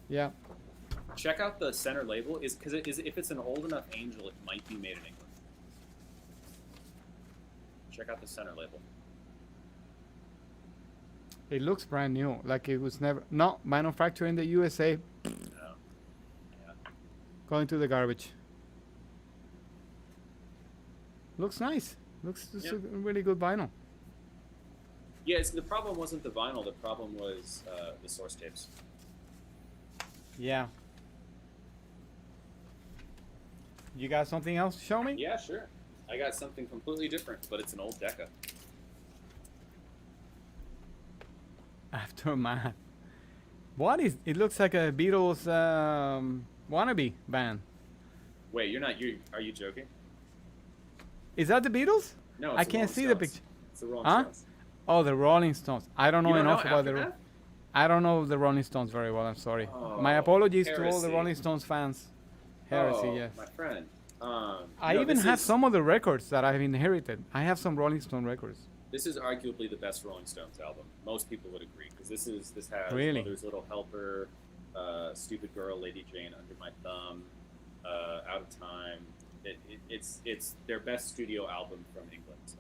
A: Yeah.
B: Check out the center label, because if it's an old enough Angel, it might be made in England. Check out the center label.
A: It looks brand new, like it was never manufactured in the USA.
B: No. Yeah.
A: Going to the garbage. Looks nice. Looks a really good vinyl.
B: Yeah, the problem wasn't the vinyl. The problem was the source tapes.
A: Yeah. You got something else to show me?
B: Yeah, sure. I got something completely different, but it's an old Decca.
A: Aftermath. What is? It looks like a Beatles wannabe band.
B: Wait, are you joking?
A: Is that the Beatles?
B: No,
A: I can't see the picture.
B: It's the Rolling Stones.
A: Oh, the Rolling Stones. I don't know enough about
B: Aftermath?
A: I don't know the Rolling Stones very well. I'm sorry.
B: Oh,
A: My apologies to all the
B: heresy.
A: Rolling Stones fans. Heresy, yes.
B: My friend.
A: I even have some of the records that I've inherited. I have some Rolling Stone records.
B: This is arguably the best Rolling Stones album. Most people would agree, because this has
A: Really?
B: Mother's Little Helper, Stupid Girl, Lady Jane, Under My Thumb, Out of Time. It's their best studio album from England.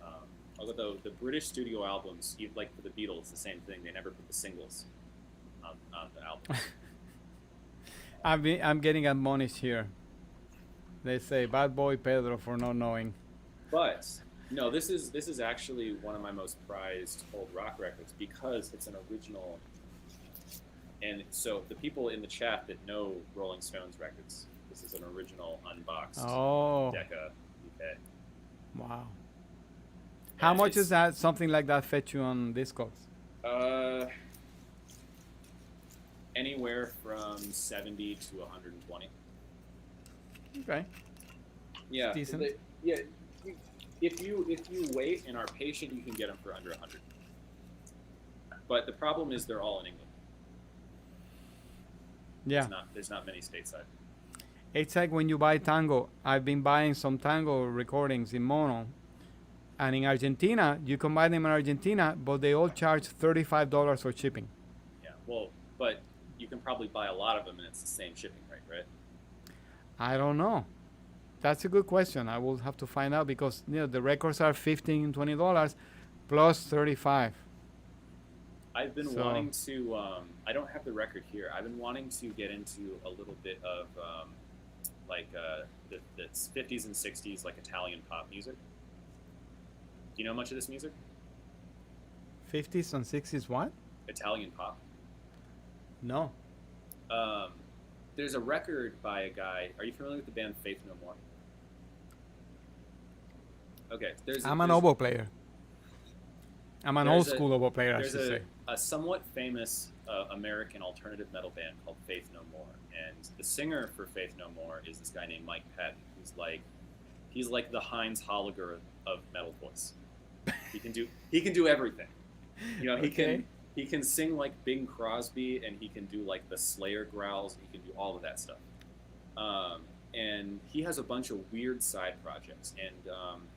B: Although the British studio albums, like for the Beatles, the same thing. They never put the singles on the album.
A: I'm getting admonished here. They say bad boy Pedro for not knowing.
B: But no, this is actually one of my most prized old rock records because it's an original. And so the people in the chat that know Rolling Stones records, this is an original unboxed Decca UK.
A: Wow. How much is that? Something like that fetch you on Discogs?
B: Anywhere from 70 to 120.
A: Okay.
B: Yeah.
A: Decent.
B: If you wait and are patient, you can get them for under 100. But the problem is they're all in England.
A: Yeah.
B: There's not many stateside.
A: It's like when you buy tango. I've been buying some tango recordings in mono. And in Argentina, you can buy them in Argentina, but they all charge $35 for shipping.
B: Yeah, well, but you can probably buy a lot of them and it's the same shipping rate, right?
A: I don't know. That's a good question. I will have to find out because the records are $15, $20 plus 35.
B: I've been wanting to. I don't have the record here. I've been wanting to get into a little bit of the 50s and 60s like Italian pop music. Do you know much of this music?
A: 50s and 60s what?
B: Italian pop.
A: No.
B: There's a record by a guy. Are you familiar with the band Faith No More? Okay,
A: I'm an oboe player. I'm an old
B: there's a
A: school oboe player, I
B: there's
A: should say.
B: a somewhat famous American alternative metal band called Faith No More, and the singer for Faith No More is this guy named Mike Patton, who's he's like the Heinz Holliger of metal voice. He can do everything. You know,
A: Okay.
B: he can sing like Bing Crosby, and he can do like the Slayer growls. He can do all of that stuff. And he has a bunch of weird side projects. And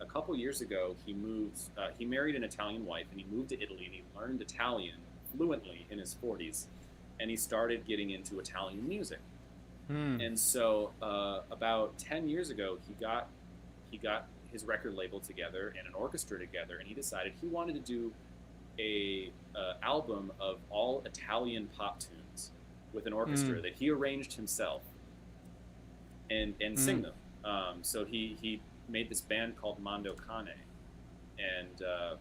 B: a couple years ago, he moved. He married an Italian wife, and he moved to Italy, and he learned Italian fluently in his 40s, and he started getting into Italian music. And so about 10 years ago, he got his record label together and an orchestra together, and he decided he wanted to do a album of all Italian pop tunes with an orchestra that he arranged himself and sing them. So he made this band called Mondo Cane, and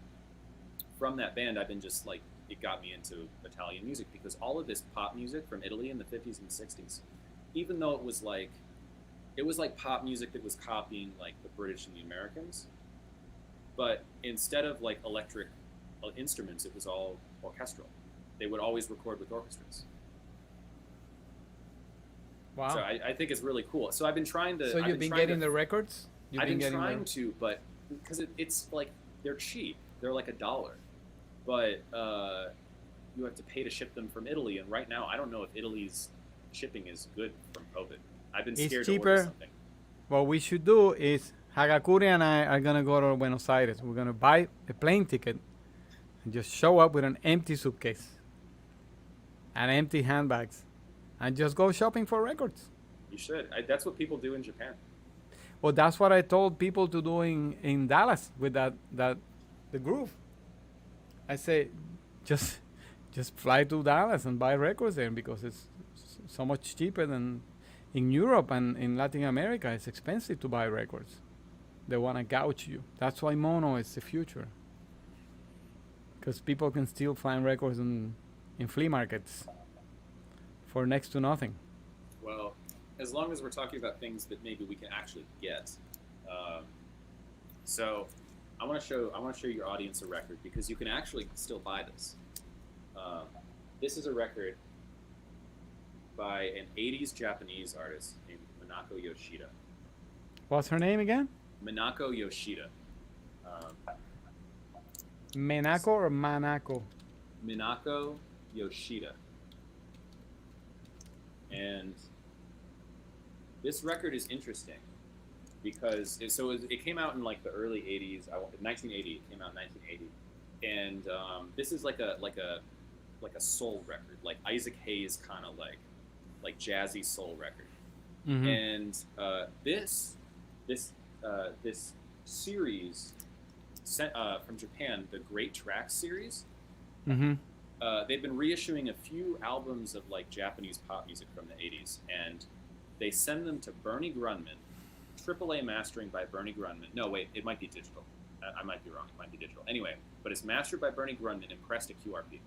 B: from that band, I've been just like, it got me into Italian music, because all of this pop music from Italy in the 50s and 60s, even though it was like pop music that was copying like the British and the Americans, but instead of like electric instruments, it was all orchestral. They would always record with orchestras.
A: Wow.
B: So I think it's really cool. So I've been trying to.
A: So you've been getting the records?
B: I've been trying to, but because it's like they're cheap. They're like $1, but you have to pay to ship them from Italy. And right now, I don't know if Italy's shipping is good from COVID. I've been scared to order something.
A: What we should do is Hagakure and I are gonna go to Buenos Aires. We're gonna buy a plane ticket and just show up with an empty suitcase and empty handbags and just go shopping for records.
B: You should. That's what people do in Japan.
A: Well, that's what I told people to do in Dallas with the Groove. I say, just fly to Dallas and buy records there, because it's so much cheaper than in Europe, and in Latin America. It's expensive to buy records. They want to gouge you. That's why mono is the future, because people can still find records in flea markets for next to nothing.
B: Well, as long as we're talking about things that maybe we can actually get. So I want to show your audience a record, because you can actually still buy this. This is a record by an 80s Japanese artist named Minako Yoshida.
A: What's her name again?
B: Minako Yoshida.
A: Menako or Manako?
B: Minako Yoshida. And this record is interesting because it came out in like the early 80s. 1980. It came out in 1980, and this is like a soul record, like Isaac Hayes kind of like jazzy soul record.
A: Mm-hmm.
B: And this series sent from Japan, the Great Tracks series.
A: Mm-hmm.
B: They've been reissuing a few albums of like Japanese pop music from the 80s, and they send them to Bernie Grunman, AAA mastering by Bernie Grunman. No, wait, it might be digital. I might be wrong. It might be digital. Anyway, but it's mastered by Bernie Grunman and pressed to QRP.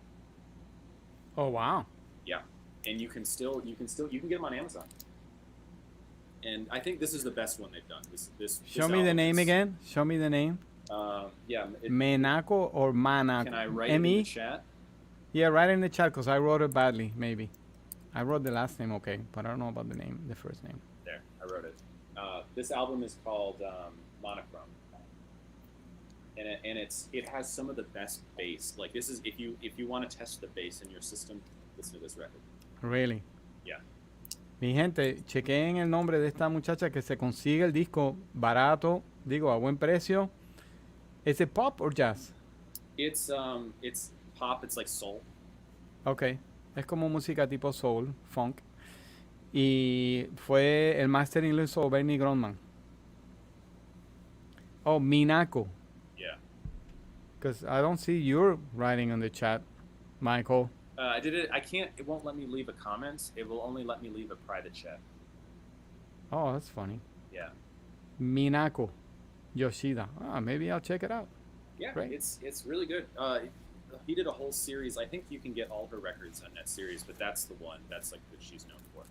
A: Oh wow!
B: Yeah, and you can get them on Amazon. And I think this is the best one they've done. This
A: Show me the name again. Show me the name.
B: Yeah.
A: Menako or Manako?
B: Can I write it in the chat?
A: Yeah, write it in the chat, because I wrote it badly, maybe. I wrote the last name okay, but I don't know about the name, the first name.
B: There, I wrote it. This album is called Monochrome. And it has some of the best bass. Like, this is, if you want to test the bass in your system, listen to this record.
A: Really?
B: Yeah.
A: Mi gente, chequeen el nombre de esta muchacha, que se consigue el disco barato, digo, a buen precio. ¿Es it pop or jazz?
B: It's pop. It's like soul.
A: Okay. Es como música tipo soul, funk. Y fue el mastering lo hizo Bernie Grunman. Oh, Minako.
B: Yeah.
A: Because I don't see your writing on the chat, Michael.
B: I did it. I can't. It won't let me leave a comment. It will only let me leave a private chat.
A: Oh, that's funny.
B: Yeah.
A: Minako Yoshida. Maybe I'll check it out.
B: Yeah,
A: Right.
B: it's really good. he did a whole series. I think you can get all her records on that series, but that's the one that's like that she's known for.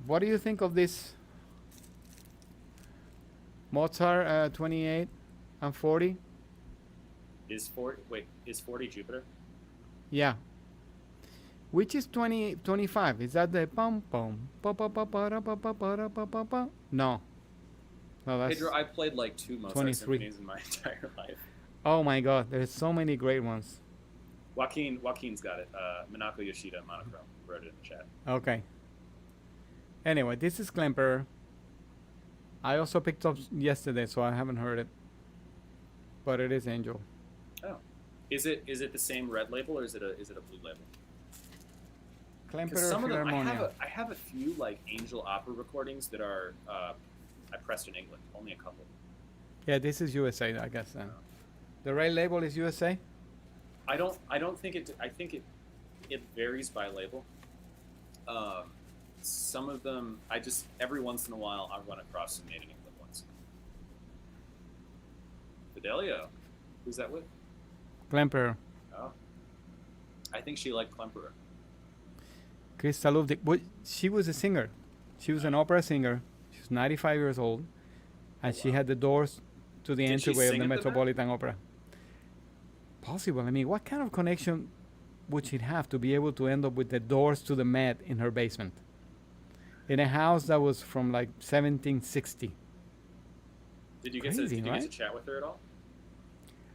A: What do you think of this Mozart 28 and 40?
B: Is 40 Jupiter?
A: Yeah. Which is 25? Is that the pum pum pa pa pa pa pa pa pa pa pa pa? No. No, that's
B: Pedro, I played like 2 Mozart
A: 23.
B: symphonies in my entire life.
A: Oh my God, there's so many great ones.
B: Joaquin's got it. Minako Yoshida monochrome wrote it in the chat.
A: Okay. Anyway, this is Klemperer. I also picked up yesterday, so I haven't heard it. But it is Angel.
B: Oh, is it the same red label or is it a blue label?
A: Klemperer
B: Some of them,
A: Philharmonia.
B: I have a few like Angel opera recordings that are I pressed in England. Only a couple.
A: Yeah, this is USA, I guess. The red label is USA.
B: I don't think it. I think it varies by label. Some of them, I just every once in a while I run across some made in England ones. Fidelio, who's that with?
A: Klemperer.
B: Oh, I think she liked Klemperer.
A: Krista Ludwig. She was a singer. She was an opera singer. She was 95 years old, and she had the doors to the
B: Did she
A: entryway of
B: sing
A: the
B: at the
A: Metropolitan Opera. Possible. I mean, what kind of connection would she have to be able to end up with the doors to the Met in her basement? In a house that was from like 1760.
B: Did you get to chat with her at all?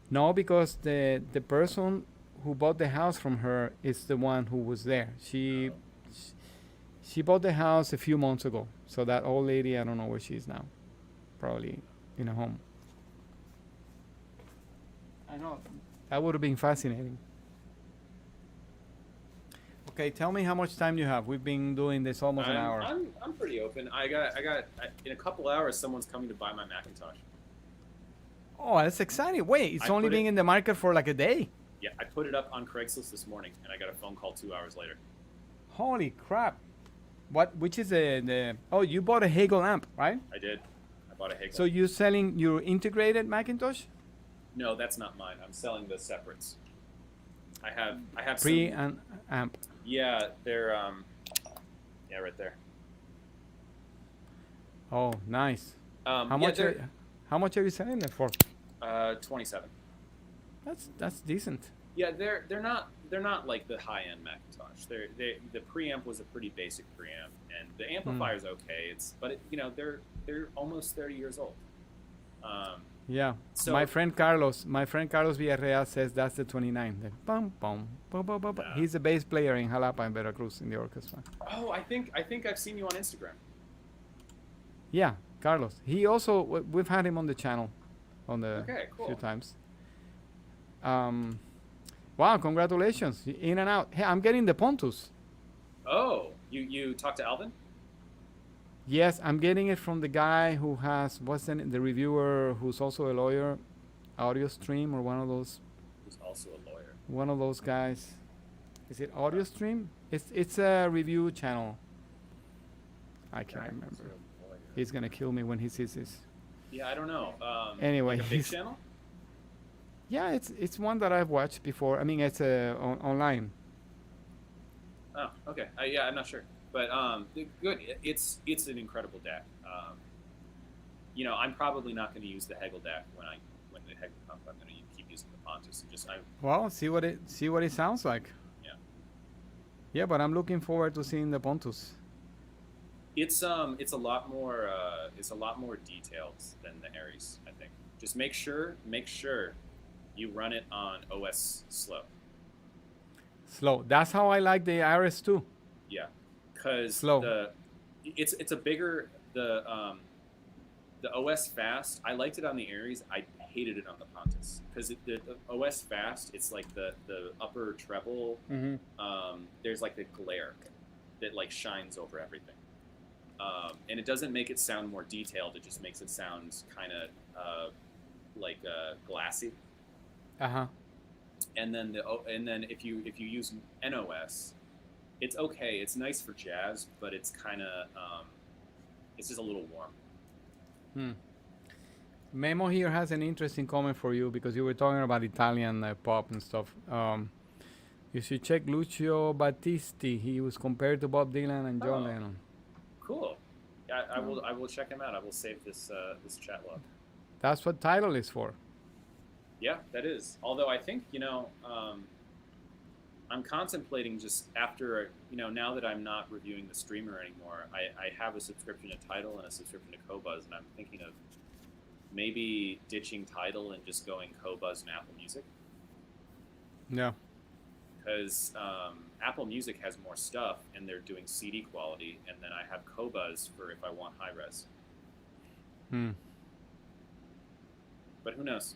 A: No, because the person who bought the house from her is the one who was there. She bought the house a few months ago. So that old lady, I don't know where she is now. Probably in a home. I know. That would have been fascinating. Okay, tell me how much time you have. We've been doing this almost an hour.
B: I'm pretty open. I got in a couple hours someone's coming to buy my Macintosh.
A: Oh, that's exciting. Wait, it's only been in the market for like a day.
B: Yeah, I put it up on Craigslist this morning and I got a phone call 2 hours later.
A: Holy crap. Which is the oh, you bought a Hegel amp, right?
B: I did. I bought a Hegel.
A: So you're selling your integrated Macintosh?
B: No, that's not mine. I'm selling the separates. I have
A: Pre
B: some,
A: and amp.
B: Yeah, they're yeah, right there.
A: Oh, nice. How
B: yeah,
A: much are you selling it for?
B: 27.
A: That's decent.
B: Yeah, they're not like the high end Macintosh. The preamp was a pretty basic preamp, and the amplifier's okay. They're almost 30 years old.
A: Yeah.
B: So
A: my friend Carlos Villarreal says that's the 29. The bum, bum, bum, bum, bum, bum. He's a bass player in Jalapa in Veracruz in the orchestra.
B: Oh, I think I've seen you on Instagram.
A: Yeah, Carlos. He also we've had him on the channel,
B: Cool.
A: few times. Wow, congratulations! In and out. Hey, I'm getting the Pontus.
B: Oh, you talked to Alvin?
A: Yes, I'm getting it from the guy who has the reviewer who's also a lawyer, Audio Stream or one of those.
B: Who's also a lawyer.
A: One of those guys. Is it Audio Stream? It's a review channel. I can't remember. He's gonna kill me when he sees this.
B: Yeah, I don't know.
A: Anyway,
B: like a big channel?
A: Yeah, it's one that I've watched before. I mean, it's online.
B: Oh, okay. Yeah, I'm not sure, but good. It's an incredible DAC. I'm probably not going to use the Hegel DAC when the Hegel comes. I'm going to keep using the Pontus and
A: Well, see what it sounds like.
B: Yeah.
A: Yeah, but I'm looking forward to seeing the Pontus.
B: It's a lot more detailed than the Aries, I think. Just make sure you run it on OS slow.
A: Slow. That's how I like the Aries too.
B: Yeah, because it's a bigger the OS fast. I liked it on the Aries. I hated it on the Pontus because the OS fast. It's like the upper treble.
A: Mm-hmm.
B: There's like the glare that like shines over everything. And it doesn't make it sound more detailed. It just makes it sound kind of like glassy.
A: Uh-huh.
B: And then if you use NOS, it's okay. It's nice for jazz, but it's kind of it's just a little warm.
A: Memo here has an interesting comment for you because you were talking about Italian pop and stuff. You should check Lucio Battisti. He was compared to Bob Dylan and John
B: Oh.
A: Lennon.
B: Cool. I will check him out. I will save this this chat log.
A: That's what Tidal is for.
B: Yeah, that is. Although I think I'm contemplating just after now that I'm not reviewing the streamer anymore. I have a subscription to Tidal and a subscription to Qobuz, and I'm thinking of maybe ditching Tidal and just going Qobuz and Apple Music.
A: Yeah.
B: Because Apple Music has more stuff, and they're doing CD quality, and then I have Qobuz for if I want high res. But who knows?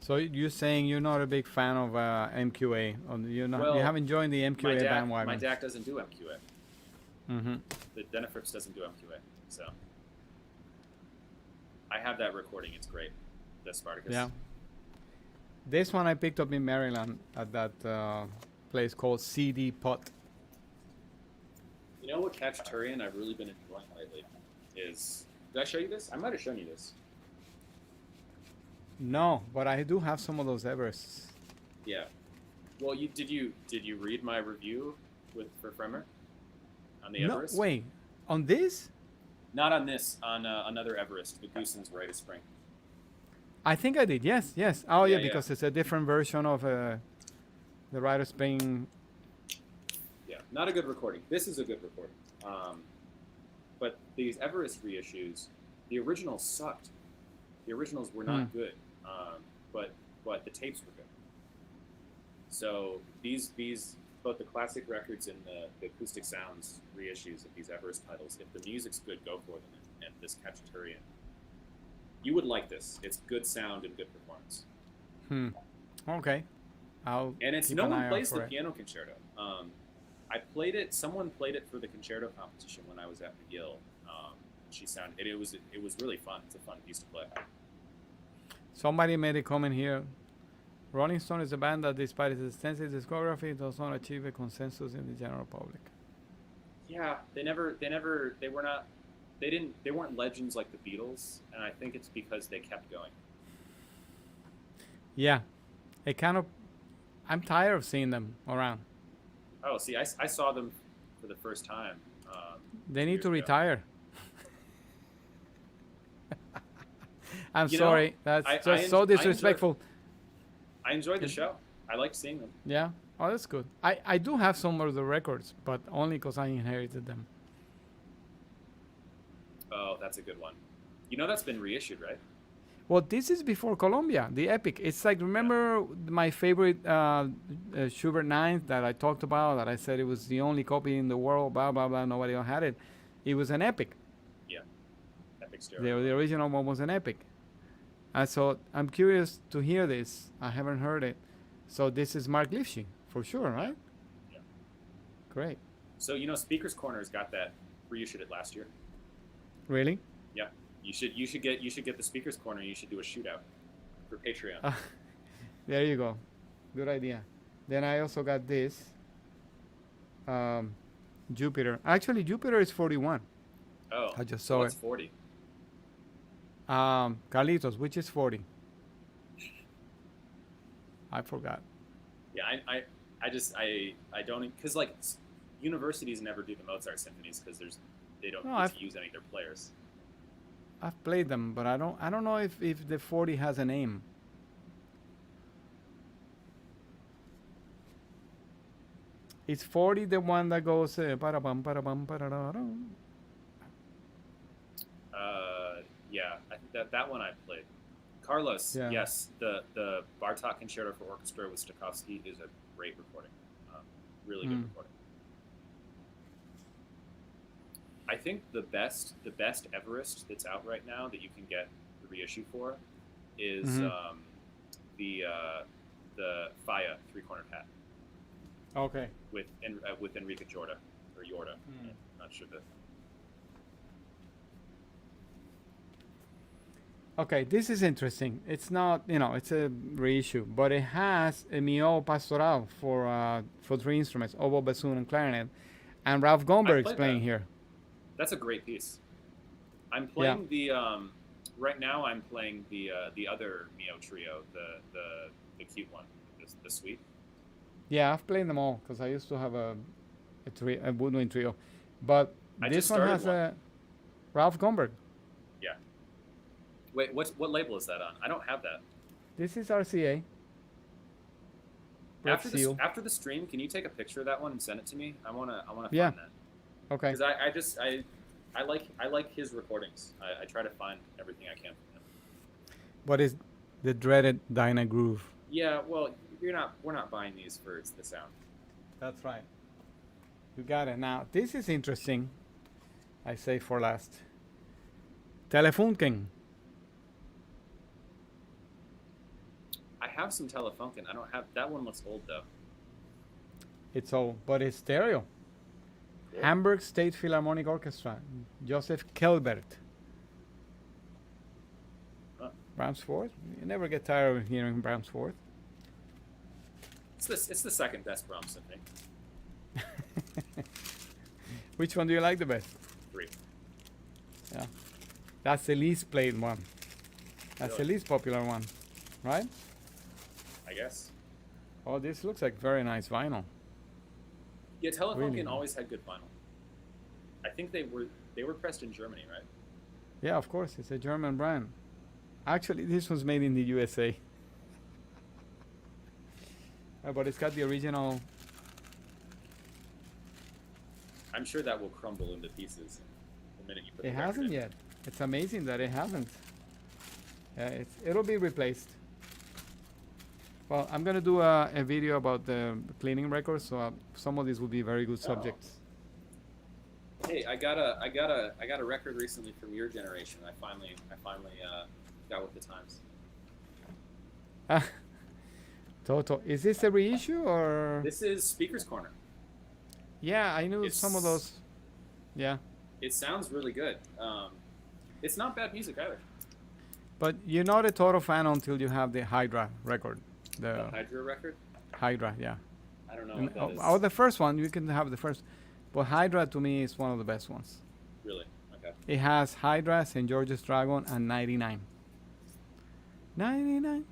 A: So you're saying you're not a big fan of MQA? Or you haven't joined the MQA bandwagon?
B: My DAC doesn't do MQA.
A: Mm-hmm.
B: The Denafrips doesn't do MQA, so I have that recording. It's great. The Spartacus.
A: Yeah. This one I picked up in Maryland at that place called CD Pot.
B: You know what Cacciaturian I've really been enjoying lately is. Did I show you this? I might have shown you this.
A: No, but I do have some of those Everests.
B: Yeah. Well, did you read my review for Fremer on the Everest?
A: No, wait, on this?
B: Not on this. On another Everest, the Goosen's Rite of Spring.
A: I think I did. Yes. Oh yeah,
B: Yeah.
A: because it's a different version of the Rite of Spring.
B: Yeah, not a good recording. This is a good recording. But these Everest reissues, the originals sucked. The originals were not good, but the tapes were good. So these both the classic records and the acoustic sounds reissues of these Everest titles, if the music's good, go for them. And this Cacciaturian, you would like this. It's good sound and good performance.
A: Okay.
B: And it's
A: keep
B: no
A: an
B: one
A: eye out
B: plays
A: for
B: the
A: it.
B: piano concerto. I played it. Someone played it for the concerto competition when I was at McGill. It was really fun. It's a fun piece to play.
A: Somebody made a comment here. Rolling Stone is a band that, despite its extensive discography, does not achieve a consensus in the general public.
B: Yeah, they weren't legends like the Beatles, and I think it's because they kept going.
A: Yeah, I'm tired of seeing them around.
B: Oh, see, I saw them for the first time.
A: They need
B: years
A: to
B: ago.
A: retire. I'm
B: You know,
A: sorry. That's just so disrespectful.
B: I enjoyed the show. I liked seeing them.
A: Yeah. Oh, that's good. I do have some of the records, but only because I inherited them.
B: Oh, that's a good one. You know that's been reissued, right?
A: Well, this is before Columbia, the Epic. It's like, remember my favorite Schubert 9 that I talked about, that I said it was the only copy in the world, blah, blah, blah, nobody else had it. It was an Epic.
B: Yeah. Epic stereo.
A: The original one was an Epic. So I'm curious to hear this. I haven't heard it. So this is Mark Lifshitz, for sure, right?
B: Yeah.
A: Great.
B: So, Speakers Corner's got that, reissued it last year.
A: Really?
B: Yeah. You should get the Speakers Corner. You should do a shootout for Patreon.
A: There you go. Good idea. Then I also got this. Jupiter. Actually, Jupiter is 41.
B: Oh,
A: I just saw
B: it's
A: it.
B: 40.
A: Carlitos, which is 40? I forgot.
B: Yeah, I don't, because like universities never do the Mozart symphonies because they don't get to use any of their players.
A: I've played them, but I don't know if the 40 has a name. Is 40 the one that goes parabam parabam parararam?
B: Yeah, I think that one I played. Carlos,
A: Yeah.
B: yes, the Bartok Concerto for Orchestra with Stokowski is a great recording. Really good recording. I think the best Everest that's out right now that you can get the reissue for is the Faya three-cornered hat.
A: Okay.
B: With Enrique Jorda or Yorda. I'm not sure the.
A: Okay, this is interesting. It's not, it's a reissue, but it has a Mio Pastoral for 3 instruments, oboe, bassoon, and clarinet, and Ralph Goldberg's playing here.
B: That's a great piece. I'm playing the Right now, I'm playing the other Mio Trio, the cute one, the suite.
A: Yeah, I've played them all because I used to have a woodwind trio, but
B: I
A: this
B: just
A: one
B: started
A: has
B: one.
A: a Ralph Gomberg.
B: Yeah. Wait, what label is that on? I don't have that.
A: This is RCA. Red seal.
B: After the stream, can you take a picture of that one and send it to me? I wanna
A: Yeah.
B: find that.
A: Okay.
B: Because I like his recordings. I try to find everything I can from him.
A: What is the dreaded Dyna Groove?
B: Yeah, well, we're not buying these for the sound.
A: That's right. You got it. Now, this is interesting. I say for last. Telefunken.
B: I have some Telefunken. I don't have that one. Looks old though.
A: It's all, but it's stereo.
B: Cool.
A: Hamburg State Philharmonic Orchestra. Joseph Kelbert.
B: Huh.
A: Brahms fourth. You never get tired of hearing Brahms fourth.
B: It's the second best Brahms symphony.
A: Which one do you like the best?
B: 3.
A: Yeah. That's the least played one. That's the
B: Really?
A: least popular one. Right?
B: I guess.
A: Oh, this looks like very nice vinyl.
B: Yeah, Telefunken
A: Really?
B: always had good vinyl. I think they were pressed in Germany, right?
A: Yeah, of course. It's a German brand. Actually, this was made in the USA. But it's got the original.
B: I'm sure that will crumble into pieces the minute you put
A: It
B: the record
A: hasn't
B: in.
A: yet. It's amazing that it hasn't. It'll be replaced. Well, I'm gonna do a video about the cleaning records, so some of these will be very good subjects.
B: Hey, I got a record recently from your generation. I finally got with the times.
A: Toto, is this a reissue or?
B: This is Speaker's Corner.
A: Yeah, I knew some of those. Yeah,
B: It sounds really good. It's not bad music either.
A: but you're not a Toto fan until you have the Hydra record.
B: The Hydra record?
A: Hydra, yeah.
B: I don't know
A: And,
B: what that is.
A: or the first one, you can have the first. But Hydra to me is one of the best ones.
B: Really? Okay.
A: It has Hydra, St. George's Dragon, and 99. 99.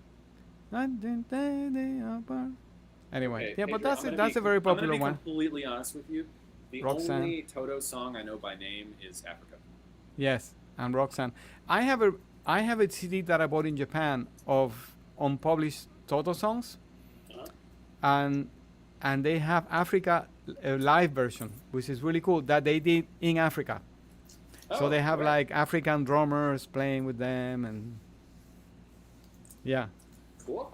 A: Anyway,
B: Okay,
A: yeah, but
B: Pedro,
A: that's a very popular
B: I'm
A: one.
B: gonna be completely honest with you. The
A: Roxanne.
B: only Toto song I know by name is Africa.
A: Yes, and Roxanne. I have a CD that I bought in Japan of unpublished Toto songs,
B: Uh-huh.
A: and they have Africa live version, which is really cool that they did in Africa. So
B: Oh,
A: they have
B: right.
A: like African drummers playing with them, and yeah,
B: Cool.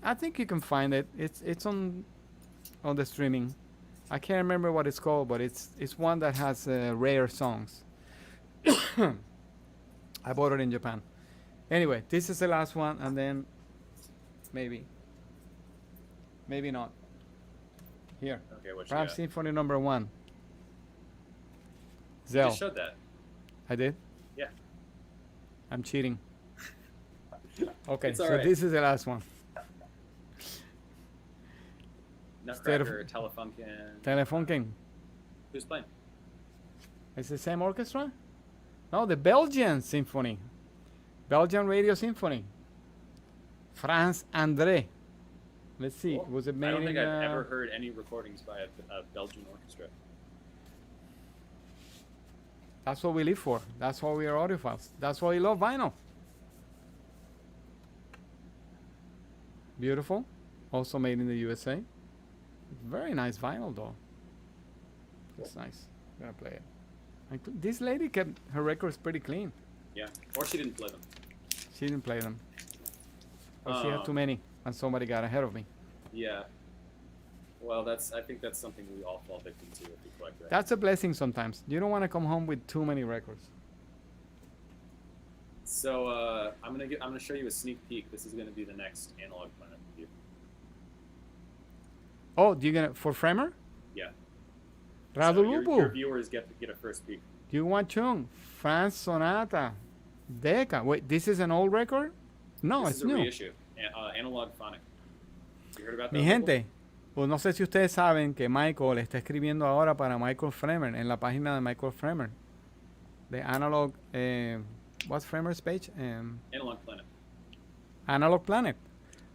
A: I think you can find it. It's on the streaming. I can't remember what it's called, but it's one that has rare songs. I bought it in Japan. Anyway, this is the last one, and then maybe not. Here,
B: Okay, what you
A: Brahms
B: got?
A: Symphony Number 1.
B: You
A: Zell.
B: just showed that.
A: I did.
B: Yeah.
A: I'm cheating. Okay,
B: It's
A: so
B: all right.
A: this is the last one.
B: Nutcracker, Telefunken.
A: Telefunken.
B: Who's playing?
A: It's the same orchestra? No, the Belgian Symphony. Belgian Radio Symphony. France André. Let's see.
B: Cool.
A: Was it made
B: I don't
A: in
B: think I've ever heard any recordings by a Belgian orchestra.
A: That's what we live for. That's why we are audiophiles. That's why we love vinyl. Beautiful. Also made in the USA. Very nice vinyl though. It's nice. I'm gonna play it. This lady kept her records pretty clean.
B: Yeah. Or she didn't play them.
A: She didn't play them. Or she had too many and somebody got ahead of me.
B: Yeah. Well, I think that's something we all fall victim to if we collect records.
A: That's a blessing sometimes. You don't want to come home with too many records.
B: So I'm gonna show you a sneak peek. This is gonna be the next Analog Planet review.
A: Oh, do you gonna for Framer?
B: Yeah.
A: Radu
B: So your
A: Lupu.
B: viewers get a first peek.
A: Do you want Chung? France Sonata. Decca. Wait, this is an old record? No,
B: This
A: it's
B: is a
A: new.
B: reissue. Analog Phonic. You heard about that?
A: Mi gente, pues no sé si ustedes saben que Michael está escribiendo ahora para Michael Fremer, en la página de Michael Fremer, de Analog what's Framer's page?
B: Analog Planet.
A: Analog Planet.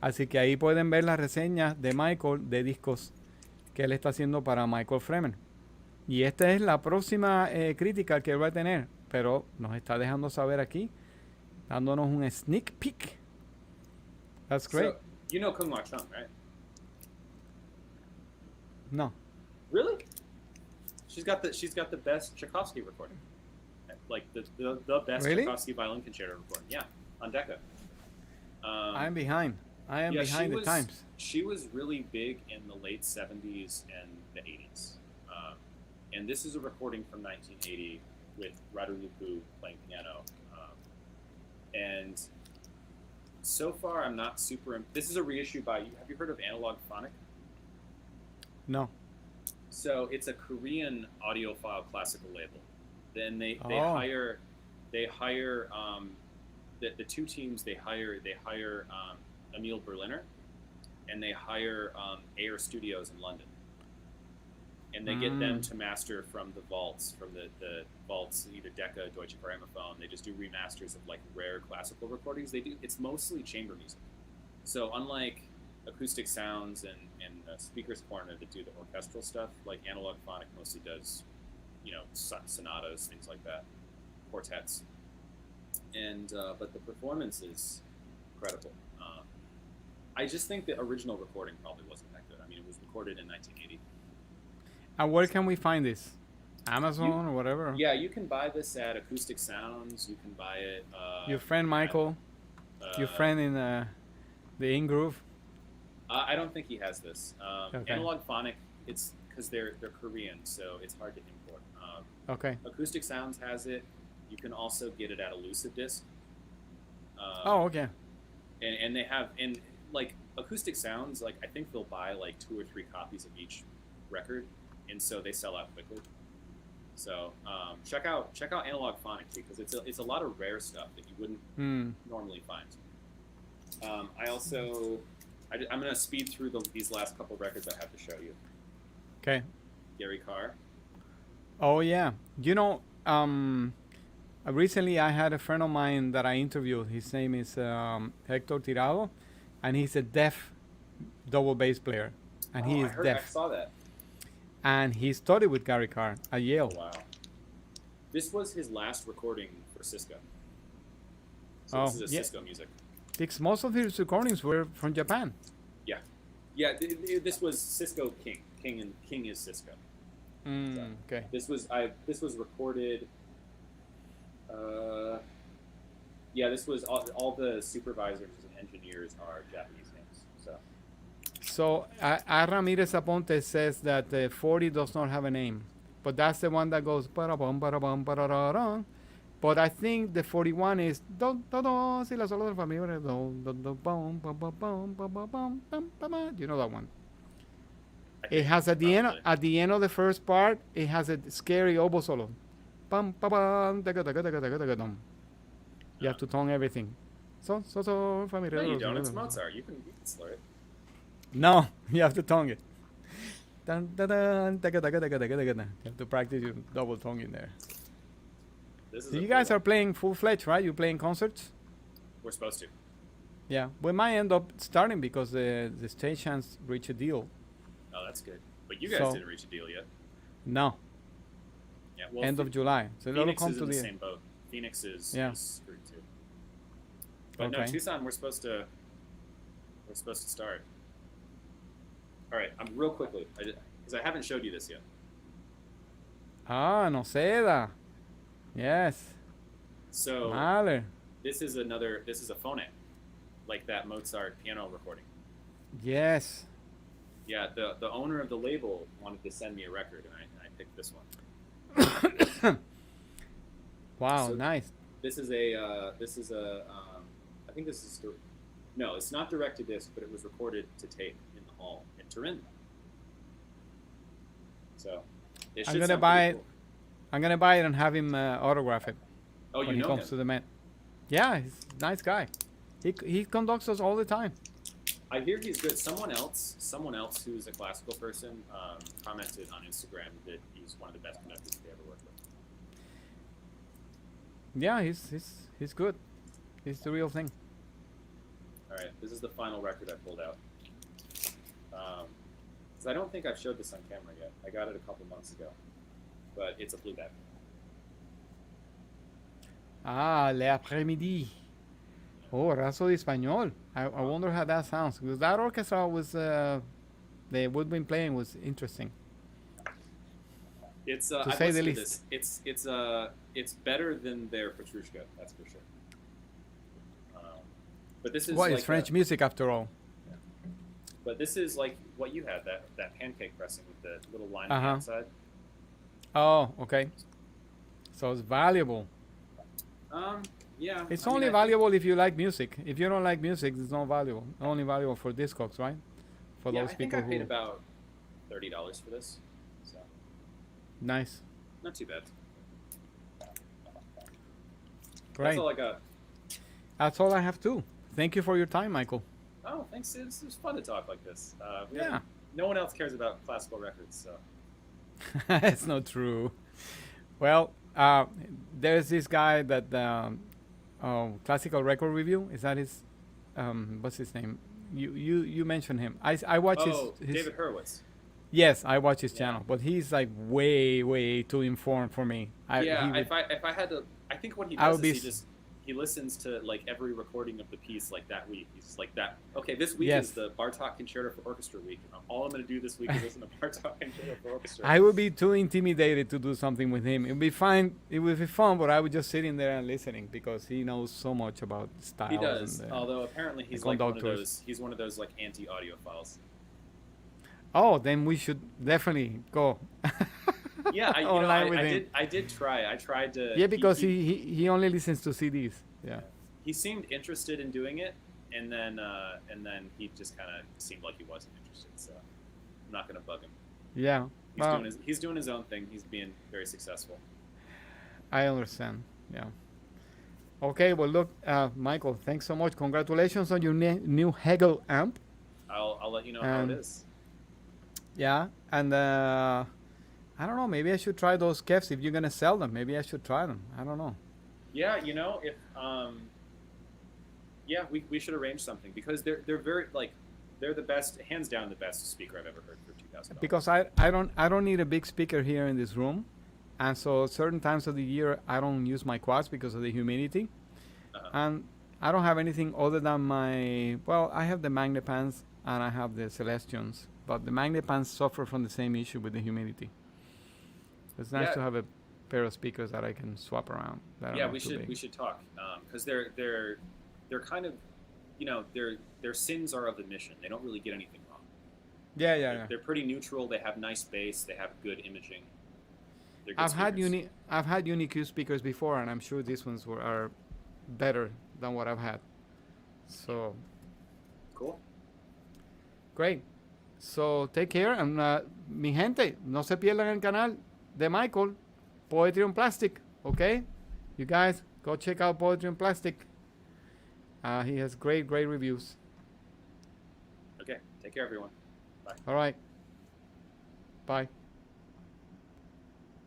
A: Así que ahí pueden ver las reseñas de Michael de discos que él está haciendo para Michael Fremer. Y esta es la próxima crítica que él va a tener, pero nos está dejando saber aquí, dándonos un sneak peek. That's great.
B: So, you know Kung Ma Chung, right?
A: No.
B: Really? She's got the best Tchaikovsky recording, like the best
A: Really?
B: Tchaikovsky violin concerto recording. Yeah, on Decca.
A: I'm behind. I am
B: yeah,
A: behind the times.
B: She was really big in the late 70s and the 80s. And this is a recording from 1980 with Radulupu playing piano. And so far, I'm not super... This is a reissue by... Have you heard of Analog Phonic?
A: No.
B: So it's a Korean audiophile classical label. Then they
A: Oh.
B: hire the two teams. They hire Emil Berliner, and they hire Air Studios in London, and they get them to master from the vaults, the vaults, either Decca, Deutsche Grammophon. They just do remasters of like rare classical recordings. It's mostly chamber music. So unlike Acoustic Sounds and Speakers Corner that do the orchestral stuff, like Analog Phonic mostly does, sonatas, things like that, quartets. And but the performance is incredible. I just think the original recording probably wasn't that good. I mean, it was recorded in 1980.
A: And where can we find this? Amazon or whatever?
B: Yeah, you can buy this at Acoustic Sounds. You can buy it.
A: Your friend Michael, your friend in the in-groove.
B: I don't think he has this.
A: Okay.
B: Analog Phonic, it's because they're Korean, so it's hard to import.
A: Okay.
B: Acoustic Sounds has it. You can also get it at Elusive Disc.
A: Oh, okay.
B: And they have, and like Acoustic Sounds, like I think they'll buy like 2 or 3 copies of each record, and so they sell out quickly. So check out Analog Phonic because it's a lot of rare stuff that you wouldn't normally find. I'm gonna speed through these last couple records I have to show you.
A: Okay.
B: Gary Carr.
A: Oh yeah. Recently I had a friend of mine that I interviewed. His name is Hector Tirado, and he's a deaf double bass player, and he is deaf.
B: I saw that.
A: And he studied with Gary Carr at Yale.
B: Wow. This was his last recording for Cisco. So this is Cisco music.
A: Because most of his recordings were from Japan.
B: Yeah. Yeah, this was Cisco King. King is Cisco. So
A: Okay.
B: This was recorded. This was all the supervisors and engineers are Japanese names.
A: So Ramirez Aponte says that the 40 does not have a name, but that's the one that goes parabam parabam pararam. But I think the 41 is do do do si la sola del fa mi re do do do bum bum bum bum bum bum bum bum bum. You know that one? It has at the end of the first part, it has a scary oboe solo. Bum bum bum daga daga daga daga daga dum. You have to tone everything. So fa mi re.
B: No, you don't. It's Mozart. You can slur it.
A: No, you have to tongue it. Dun, dun, dun, daga, daga, daga, daga, daga, daga. You have to practice your double tongue in there. So you guys are playing full-fledged, right? You're playing concerts?
B: We're supposed to.
A: Yeah, we might end up starting because the stations reach a deal.
B: Oh, that's good. But you guys didn't reach a deal yet.
A: No.
B: Yeah, well,
A: end of July. So
B: Phoenix is in the same boat. Phoenix is screwed too. But no, Tucson, we're supposed to start. All right, I'm real quickly because I haven't showed you this yet.
A: No seda. Yes.
B: So
A: Mahler.
B: This is a phone, like that Mozart piano recording.
A: Yes.
B: Yeah, the owner of the label wanted to send me a record, and I picked this one.
A: Wow, so nice.
B: This is a I think this is no, it's not direct to disc, but it was recorded to tape in the hall in Turin. So
A: I'm gonna buy it. Cool. I'm gonna buy it and have him autograph it.
B: Oh,
A: when he comes to the Met. Yeah, he's a nice guy. He conducts us all the time.
B: I hear he's good. Someone else who's a classical person commented on Instagram that he's one of the best conductors they ever worked with.
A: Yeah, he's good. He's the real thing.
B: All right, this is the final record I pulled out. Because I don't think I've showed this on camera yet. I got it a couple months ago, but it's a blueback.
A: Ah, Le Après-Midi. Oh, Razo de Español. I wonder how that sounds. Because that orchestra was, the woodwind playing was interesting.
B: It's
A: To
B: I've
A: say the
B: listened to
A: least.
B: this. It's better than their Petrushka, that's for sure. But this is
A: Well,
B: like
A: it's French music after all.
B: But this is like what you had, that pancake pressing with the little line
A: Uh-huh.
B: on the outside.
A: Oh, okay. So it's valuable.
B: Yeah.
A: It's
B: I mean,
A: only
B: I think-
A: valuable if you like music. If you don't like music, it's not valuable. Only valuable for Discogs, right? For
B: yeah,
A: those
B: I think
A: people
B: I paid
A: who.
B: about $30 for this. So
A: Nice.
B: not too bad.
A: Great.
B: That's all I got.
A: That's all I have too. Thank you for your time, Michael.
B: Oh, thanks. It was fun to talk like this.
A: Yeah.
B: No one else cares about classical records, so.
A: It's not true. Well, there's this guy that classical record review. Is that his? What's his name? You mentioned him. I watch
B: Oh,
A: his.
B: David Hurwitz.
A: Yes, I watch his
B: Yeah.
A: channel, but he's like way too informed for me.
B: If I had to, I think what he
A: I
B: does
A: would be
B: is he listens to like every recording of the piece like that week. He's just like that. Okay, this week
A: Yes.
B: is the Bartok Concerto for Orchestra week. And all I'm going to do this week is listen to Bartok Concerto for Orchestra.
A: I would be too intimidated to do something with him. It would be fine. It would be fun, but I would just sit in there and listening because he knows so much about styles.
B: He does,
A: and,
B: although apparently he's
A: the
B: like one of
A: conductors.
B: those. He's one of those like anti-audiophiles.
A: Oh, then we should definitely go.
B: Yeah,
A: Online with him.
B: I did try. I tried to.
A: Yeah, because he only listens to CDs. Yeah.
B: He seemed interested in doing it, and then he just kind of seemed like he wasn't interested. So I'm not gonna bug him.
A: Yeah.
B: He's doing his own thing. He's being very successful.
A: I understand. Yeah. Okay. Well, look, Michael. Thanks so much. Congratulations on your new Hegel amp.
B: I'll let you know how it
A: And
B: is.
A: Yeah, and I don't know. Maybe I should try those kefs if you're gonna sell them. Maybe I should try them. I don't know.
B: Yeah, if yeah, we should arrange something because they're very like they're the best, hands down the best speaker I've ever heard for $2,000.
A: Because I don't need a big speaker here in this room, and so certain times of the year I don't use my quads because of the humidity, and I don't have anything other than my I have the Magnepans and I have the Celestions, but the Magnepans suffer from the same issue with the humidity. It's nice to have a pair of speakers that I can swap around.
B: Yeah, we should talk because they're kind of their sins are of the mission. They don't really get anything wrong.
A: Yeah.
B: They're pretty neutral. They have nice bass. They have good imaging. They're good
A: I've had
B: speakers.
A: Unique speakers before, and I'm sure these ones are better than what I've had. So
B: Cool.
A: great. So take care, and mi gente, no se pierdan el canal de Michael, Poetry on Plastic. Okay, you guys go check out Poetry on Plastic. He has great reviews.
B: Okay. Take care, everyone. Bye.
A: All right. Bye.